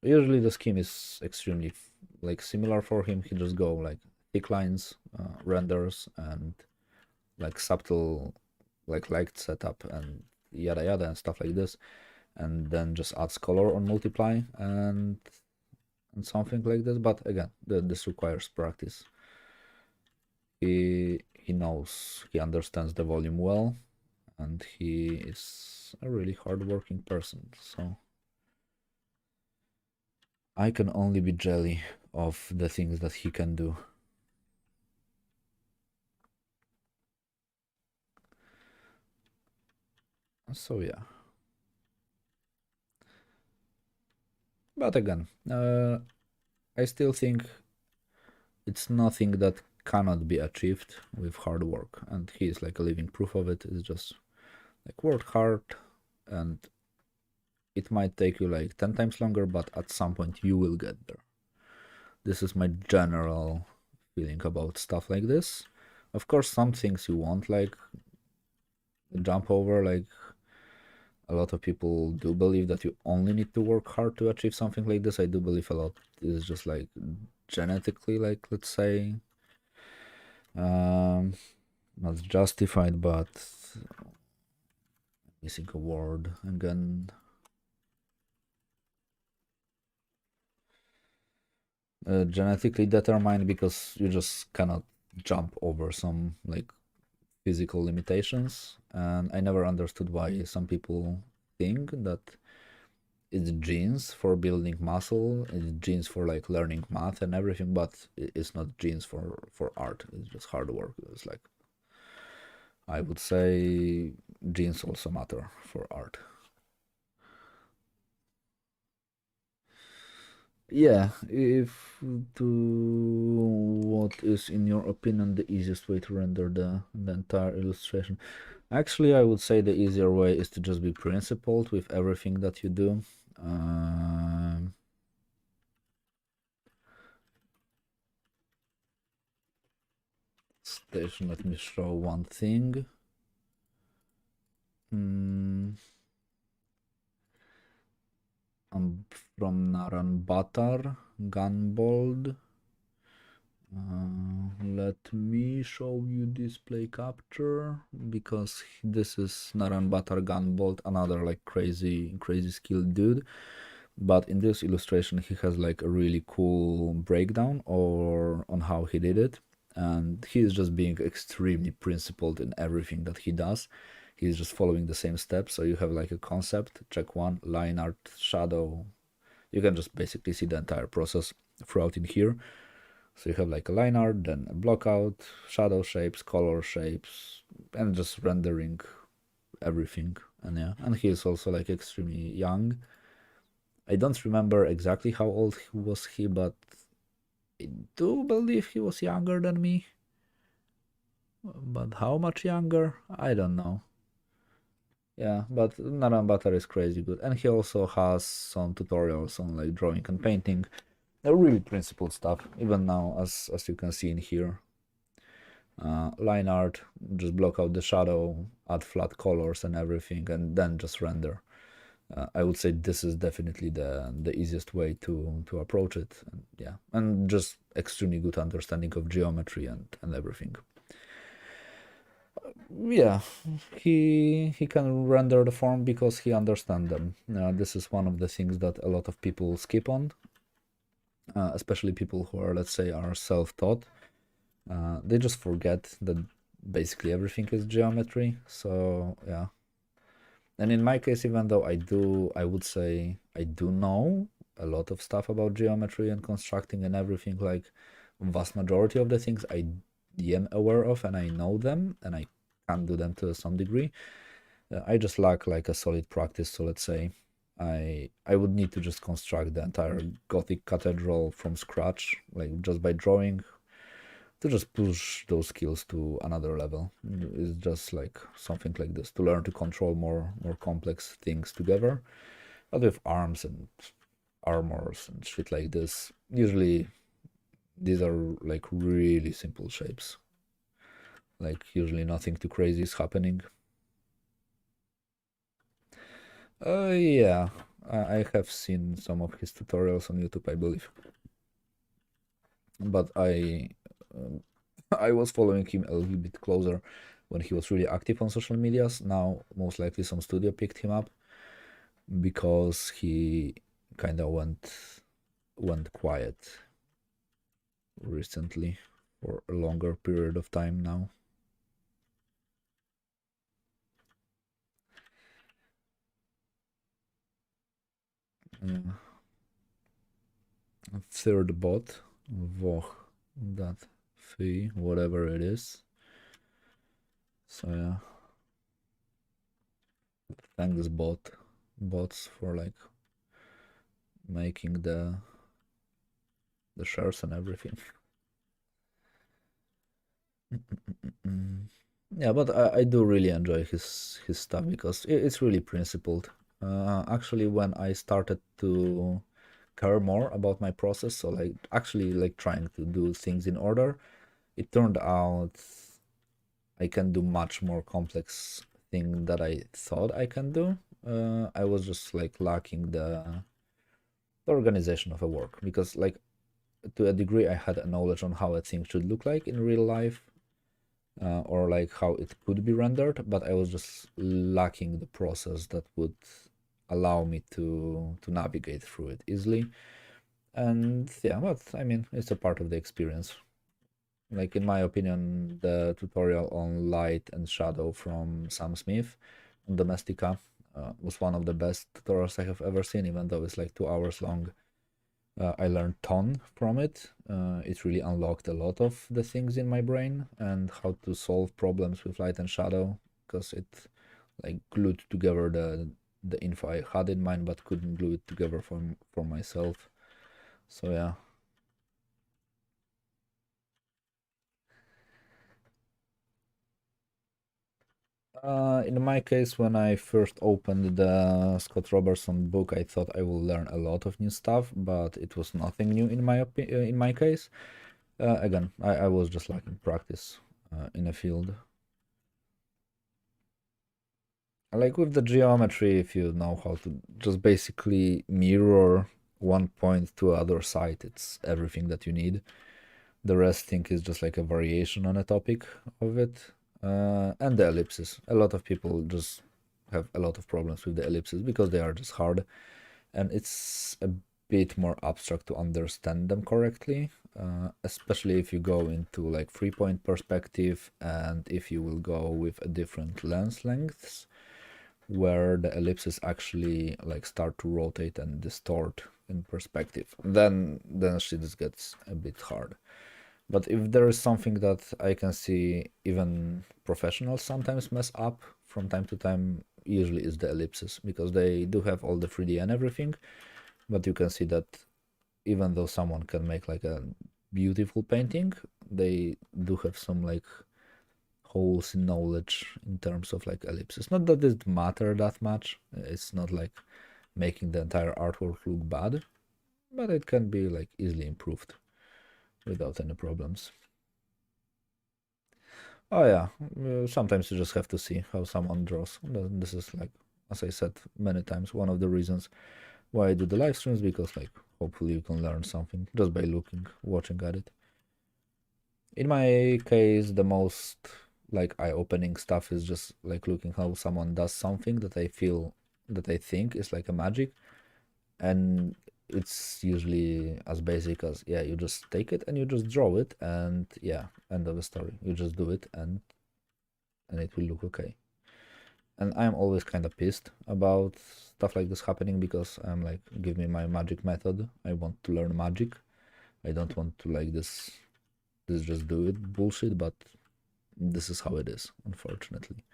usually the scheme is extremely like similar for him. He just go like thick lines, renders, and like subtle like light setup and yada yada and stuff like this, and then just adds color on multiply and something like this. But again, this requires practice. He knows, he understands the volume well, and he is a really hardworking person. So I can only be jelly of the things that he can do. So yeah. But again, I still think it's nothing that cannot be achieved with hard work, and he is like a living proof of it. It's just like work hard, and it might take you like 10 times longer, but at some point you will get there. This is my general feeling about stuff like this. Of course, some things you won't like jump over, like a lot of people do believe that you only need to work hard to achieve something like this. I do believe a lot is just like genetically, like let's say, um, not justified, but missing a word again. Genetically determined because you just cannot jump over some like physical limitations, and I never understood why some people think that it's genes for building muscle, it's genes for like learning math and everything, but it's not genes for art. It's just hard work. It's like I would say genes also matter for art. Yeah, if to what is in your opinion the easiest way to render the entire illustration? Actually, I would say the easier way is to just be principled with everything that you do. Station, let me show one thing. I'm from Naranbatar, Gunbold. Let me show you display capture because this is Naranbatar Gunbolt, another like crazy skilled dude. But in this illustration, he has like a really cool breakdown or on how he did it, and he is just being extremely principled in everything that he does. He's just following the same steps. So you have like a concept, check one, line art, shadow. You can just basically see the entire process throughout in here. So you have like a line art, then a block out, shadow shapes, color shapes, and just rendering everything. And yeah, and he is also like extremely young. I don't remember exactly how old was he, but I do believe he was younger than me. But how much younger? I don't know. Yeah, but Naran is crazy good. And he also has some tutorials on like drawing and painting. They're really principled stuff, even now, as you can see in here. Line art, just block out the shadow, add flat colors and everything, and then just render. I would say this is definitely the easiest way to approach it. And yeah, and just extremely good understanding of geometry and everything. Yeah, he can render the form because he understands them. This is one of the things that a lot of people skip on, especially people who are, let's say, are self-taught. They just forget that basically everything is geometry. So yeah. And in my case, even though I would say I do know a lot of stuff about geometry and constructing and everything. Like vast majority of the things I am aware of and I know them and I can do them to some degree. I just lack like a solid practice. So let's say I would need to just construct the entire Gothic cathedral from scratch, like just by drawing, to just push those skills to another level. It's just like something like this, to learn to control more complex things together. But with arms and armors and shit like this, usually these are like really simple shapes. Like usually nothing too crazy is happening. Yeah, I have seen some of his tutorials on YouTube, I believe. But um, I was following him a little bit closer when he was really active on social medias. Now, most likely some studio picked him up because he kind of went quiet recently for a longer period of time now. Yeah. Third bot, Voh, that fee, whatever it is. So yeah, thanks bots for like making the shares and everything. Yeah, but I do really enjoy his stuff because it's really principled. Actually, when I started to care more about my process, so like actually like trying to do things in order, it turned out I can do much more complex thing that I thought I can do. I was just like lacking the organization of a work because like to a degree I had a knowledge on how a thing should look like in real life, or like how it could be rendered, but I was just lacking the process that would allow me to navigate through it easily. And yeah, but I mean, it's a part of the experience. Like in my opinion, the tutorial on light and shadow from Sam Smith on Domestika was one of the best tutorials I have ever seen, even though it's like 2 hours long. I learned ton from it. It really unlocked a lot of the things in my brain and how to solve problems with light and shadow, because it like glued together the info I had in mind but couldn't glue it together for myself. So yeah. In my case, when I first opened the Scott Robertson book, I thought I will learn a lot of new stuff, but it was nothing new in my case. Again, I was just lacking practice in a field. Like with the geometry, if you know how to just basically mirror one point to other side, it's everything that you need. The rest thing is just like a variation on a topic of it. And the ellipses. A lot of people just have a lot of problems with the ellipses because they are just hard. And it's a bit more abstract to understand them correctly, especially if you go into like 3-point perspective and if you will go with a different lens lengths where the ellipses actually like start to rotate and distort in perspective, then shit gets a bit hard. But if there is something that I can see even professionals sometimes mess up from time to time, usually is the ellipses, because they do have all the 3D and everything, but you can see that even though someone can make like a beautiful painting, they do have some like holes in knowledge in terms of like ellipses. Not that it matter that much. It's not like making the entire artwork look bad, but it can be like easily improved without any problems. Oh yeah, sometimes you just have to see how someone draws. This is like, as I said many times, one of the reasons why I do the live streams, because like hopefully you can learn something just by looking, watching at it. In my case, the most like eye-opening stuff is just like looking how someone does something that I think is like a magic, and it's usually as basic as, yeah, you just take it and you just draw it, and yeah, end of the story. You just do it and it will look okay. And I'm always kind of pissed about stuff like this happening because I'm like, give me my magic method. I want to learn magic. I don't want to like this just do it bullshit, but this is how it is, unfortunately.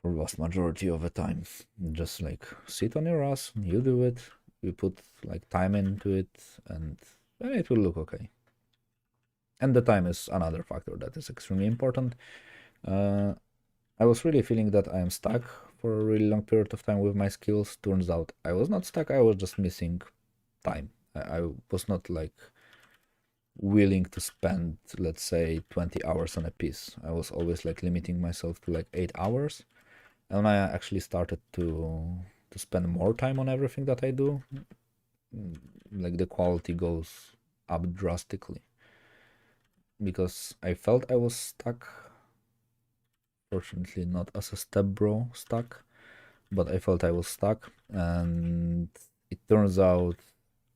For vast majority of the time. Just like sit on your ass, you do it, you put like time into it, and it will look okay. And the time is another factor that is extremely important. I was really feeling that I am stuck for a really long period of time with my skills. Turns out I was not stuck, I was just missing time. I was not like willing to spend, let's say, 20 hours on a piece. I was always like limiting myself to like 8 hours. And when I actually started to spend more time on everything that I do, like the quality goes up drastically. Because I felt I was stuck. Fortunately, not as a step bro stuck, but I felt I was stuck, and it turns out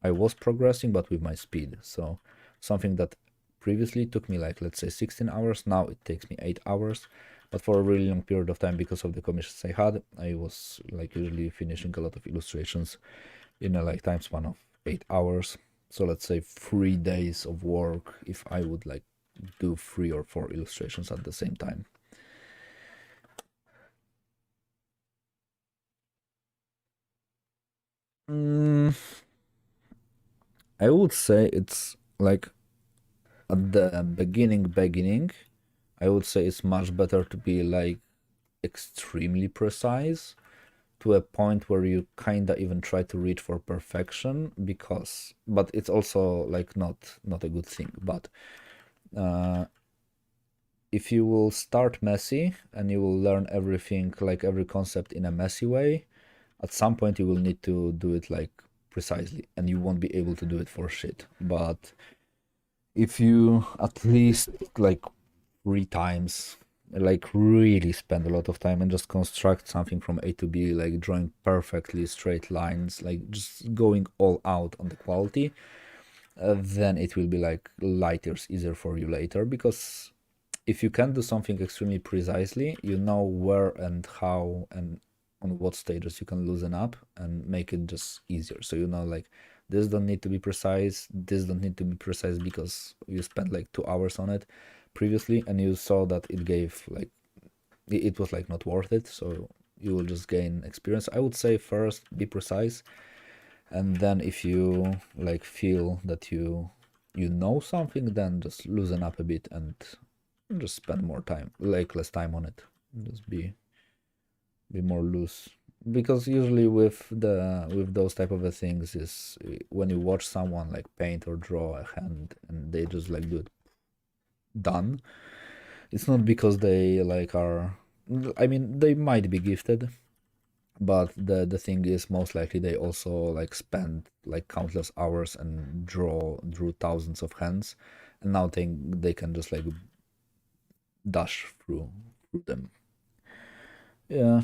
I was progressing, but with my speed. So something that previously took me like, let's say, 16 hours, now it takes me 8 hours. But for a really long period of time, because of the commissions I had, I was like usually finishing a lot of illustrations in a like time span of 8 hours. So let's say 3 days of work if I would like do 3 or 4 illustrations at the same time. I would say it's like at the beginning, I would say it's much better to be like extremely precise to a point where you kinda even try to reach for perfection but it's also like not a good thing. But if you will start messy and you will learn everything, like every concept in a messy way, at some point you will need to do it like precisely and you won't be able to do it for shit. But if you at least like 3 times like really spend a lot of time and just construct something from A to B, like drawing perfectly straight lines, like just going all out on the quality, then it will be like light years easier for you later. Because if you can do something extremely precisely, you know where and how and on what stages you can loosen up and make it just easier. So you know, like this don't need to be precise, this don't need to be precise because you spent like 2 hours on it previously and you saw that it gave like it was like not worth it. So you will just gain experience. I would say first be precise, and then if you like feel that you know something, then just loosen up a bit and just spend more time, like less time on it. Just be more loose. Because usually with those type of things is when you watch someone like paint or draw a hand and they just like do it done, it's not because they like are, I mean, they might be gifted, but the thing is most likely they also like spend like countless hours and drew thousands of hands, and now they can just like dash through them. Yeah.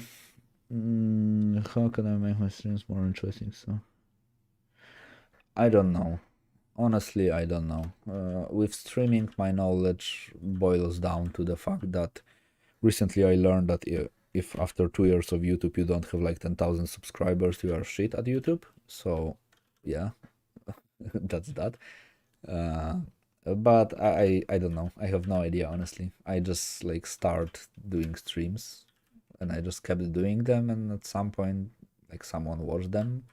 How can I make my streams more interesting? So I don't know. Honestly, I don't know. With streaming, my knowledge boils down to the fact that recently I learned that if after 2 years of YouTube you don't have like 10,000 subscribers, you are shit at YouTube. So yeah, that's that. Uh, but I don't know. I have no idea, honestly. I just like start doing streams and I just kept doing them, and at some point like someone watched them,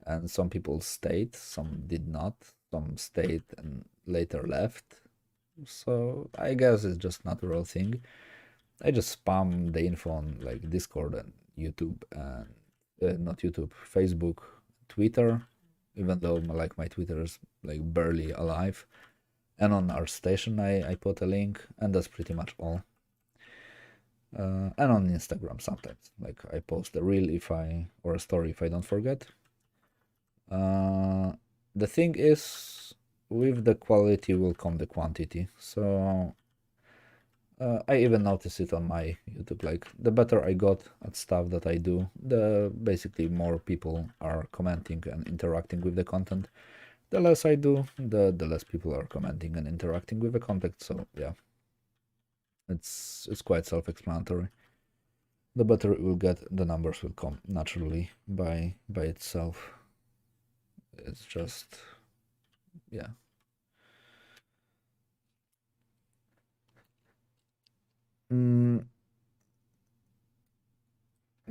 and some people stayed, some did not, some stayed and later left. So I guess it's just natural thing. I just spam the info on like Discord and YouTube and not YouTube, Facebook, Twitter, even though like my Twitter is like barely alive. And on our station, I put a link, and that's pretty much all. And on Instagram sometimes, like I post a reel or a story if I don't forget. The thing is, with the quality will come the quantity. So I even notice it on my YouTube. Like the better I got at stuff that I do, the basically more people are commenting and interacting with the content. The less I do, the less people are commenting and interacting with the content. So yeah, it's quite self-explanatory. the better it will get. The numbers will come naturally by itself. It's just, yeah. Mm,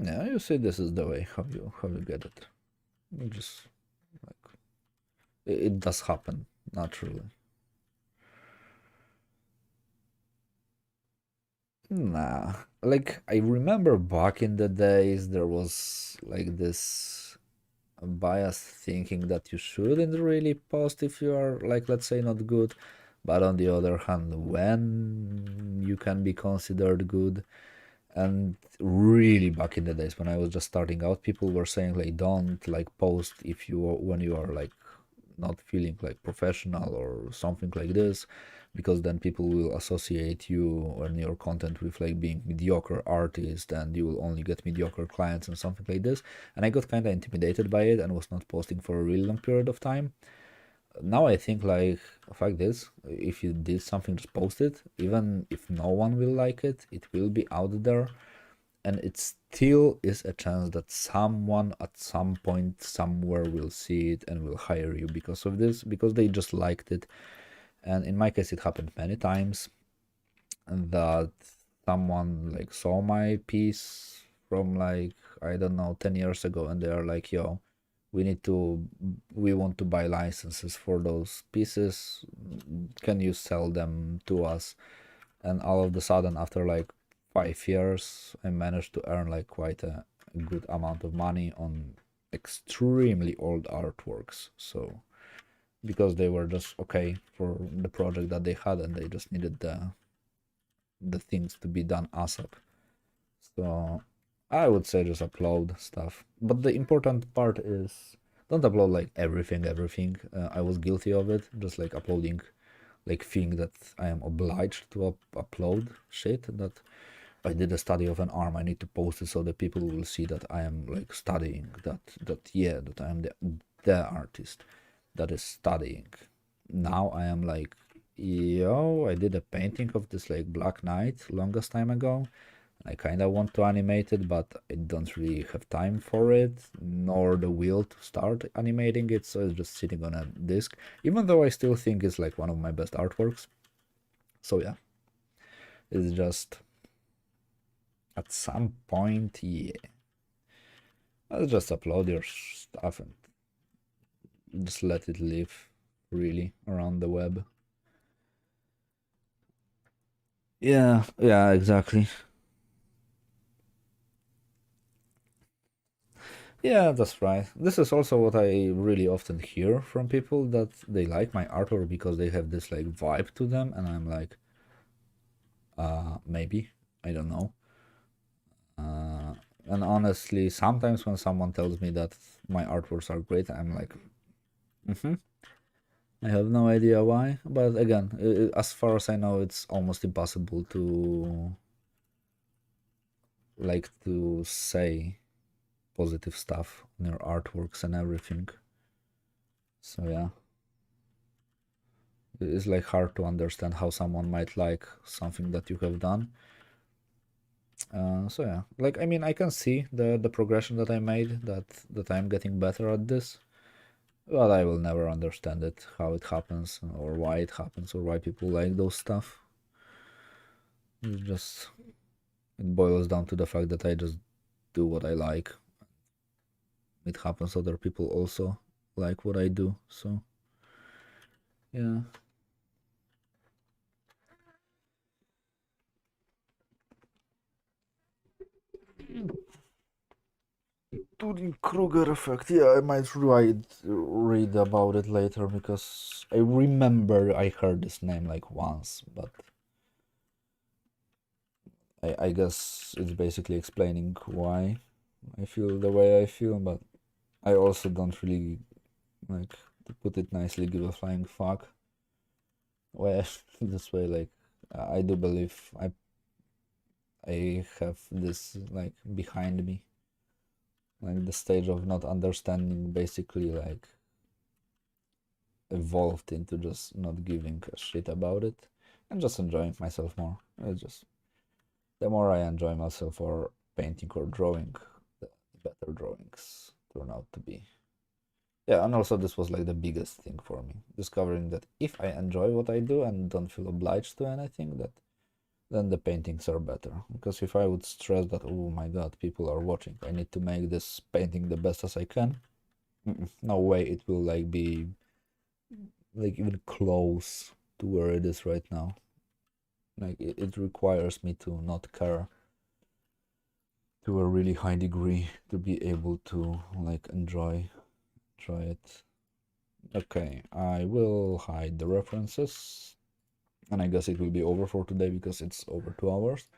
yeah, you see, this is the way how you get it. You just like it does happen naturally. Nah, like I remember back in the days there was like this biased thinking that you shouldn't really post if you are like, let's say, not good, but on the other hand, when you can be considered good. And really back in the days when I was just starting out, people were saying like, don't like post if you when you are like not feeling like professional or something like this, because then people will associate you and your content with like being mediocre artist, and you will only get mediocre clients and something like this. And I got kind of intimidated by it and was not posting for a really long period of time. Now I think like, fuck this, if you did something, just post it. Even if no one will like it, it will be out there, and it still is a chance that someone at some point somewhere will see it and will hire you because of this, because they just liked it. And in my case it happened many times that someone like saw my piece from like, I don't know, 10 years ago, and they are like, yo, we want to buy licenses for those pieces, can you sell them to us? And all of a sudden, after like 5 years, I managed to earn like quite a good amount of money on extremely old artworks. So because they were just okay for the project that they had, and they just needed the things to be done ASAP. So I would say just upload stuff. But the important part is don't upload like everything. I was guilty of it, just like uploading like thing that I am obliged to upload shit that I did a study of an arm. I need to post it so that people will see that I am like studying that I am the artist that is studying. Now I am like, yo, I did a painting of this like Black Knight longest time ago. I kind of want to animate it, but I don't really have time for it, nor the will to start animating it, so it's just sitting on a disk, even though I still think it's like one of my best artworks. So yeah, it's just at some point, yeah, I'll just upload your stuff and just let it live really around the web. Yeah, yeah, exactly. Yeah, that's right. This is also what I really often hear from people, that they like my artwork because they have this like vibe to them, and I'm like, maybe, I don't know. Uh, and honestly, sometimes when someone tells me that my artworks are great, I'm like, mm-hmm. I have no idea why, but again, as far as I know, it's almost impossible to like to say positive stuff on your artworks and everything. So yeah, it's like hard to understand how someone might like something that you have done. So yeah, like I mean, I can see the progression that I made, that I'm getting better at this, but I will never understand it, how it happens, or why it happens, or why people like those stuff. It's just it boils down to the fact that I just do what I like. It happens other people also like what I do, so yeah. Dunning-Kruger effect. Yeah, I might read about it later, because I remember I heard this name like once, but I guess it's basically explaining why I feel the way I feel, but I also don't really, like, to put it nicely, give a flying fuck. Well, this way, like, I do believe I have this like behind me, like the stage of not understanding basically like evolved into just not giving a shit about it and just enjoying myself more. It's just the more I enjoy myself, or painting or drawing, the better drawings turn out to be. Yeah, and also this was like the biggest thing for me, discovering that if I enjoy what I do and don't feel obliged to anything, that then the paintings are better. Because if I would stress that, oh my god, people are watching, I need to make this painting the best as I can, no way it will like be like even close to where it is right now. Like it requires me to not care to a really high degree to be able to like enjoy it. Okay, I will hide the references, and I guess it will be over for today because it's over 2 hours,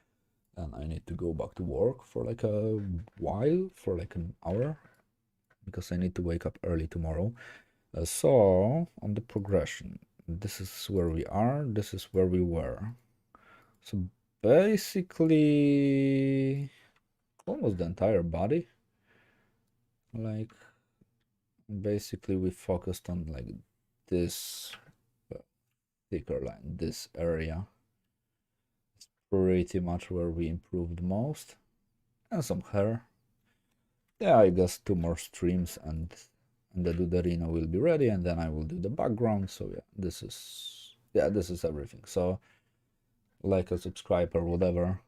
and I need to go back to work for like a while, for like an hour, because I need to wake up early tomorrow. So on the progression, this is where we are, this is where we were. So basically almost the entire body. Like basically we focused on like this thicker line, this area. It's pretty much where we improved most. And some hair. Yeah, I guess 2 more streams and the Duderino will be ready, and then I will do the background. So yeah, this is everything. So like a subscribe or whatever.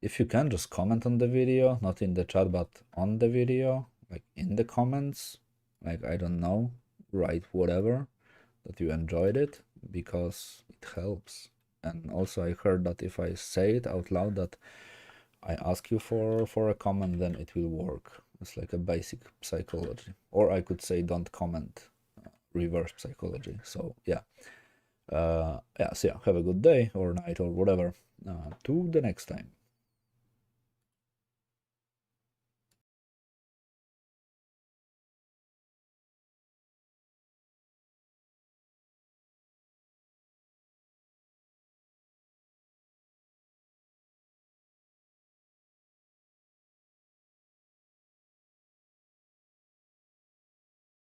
If you can, just comment on the video, not in the chat, but on the video, like in the comments. Like, I don't know, write whatever that you enjoyed it, because it helps. And also I heard that if I say it out loud that I ask you for a comment, then it will work. It's like a basic psychology. Or I could say don't comment, reverse psychology. So yeah. So yeah, have a good day or night or whatever. To the next time.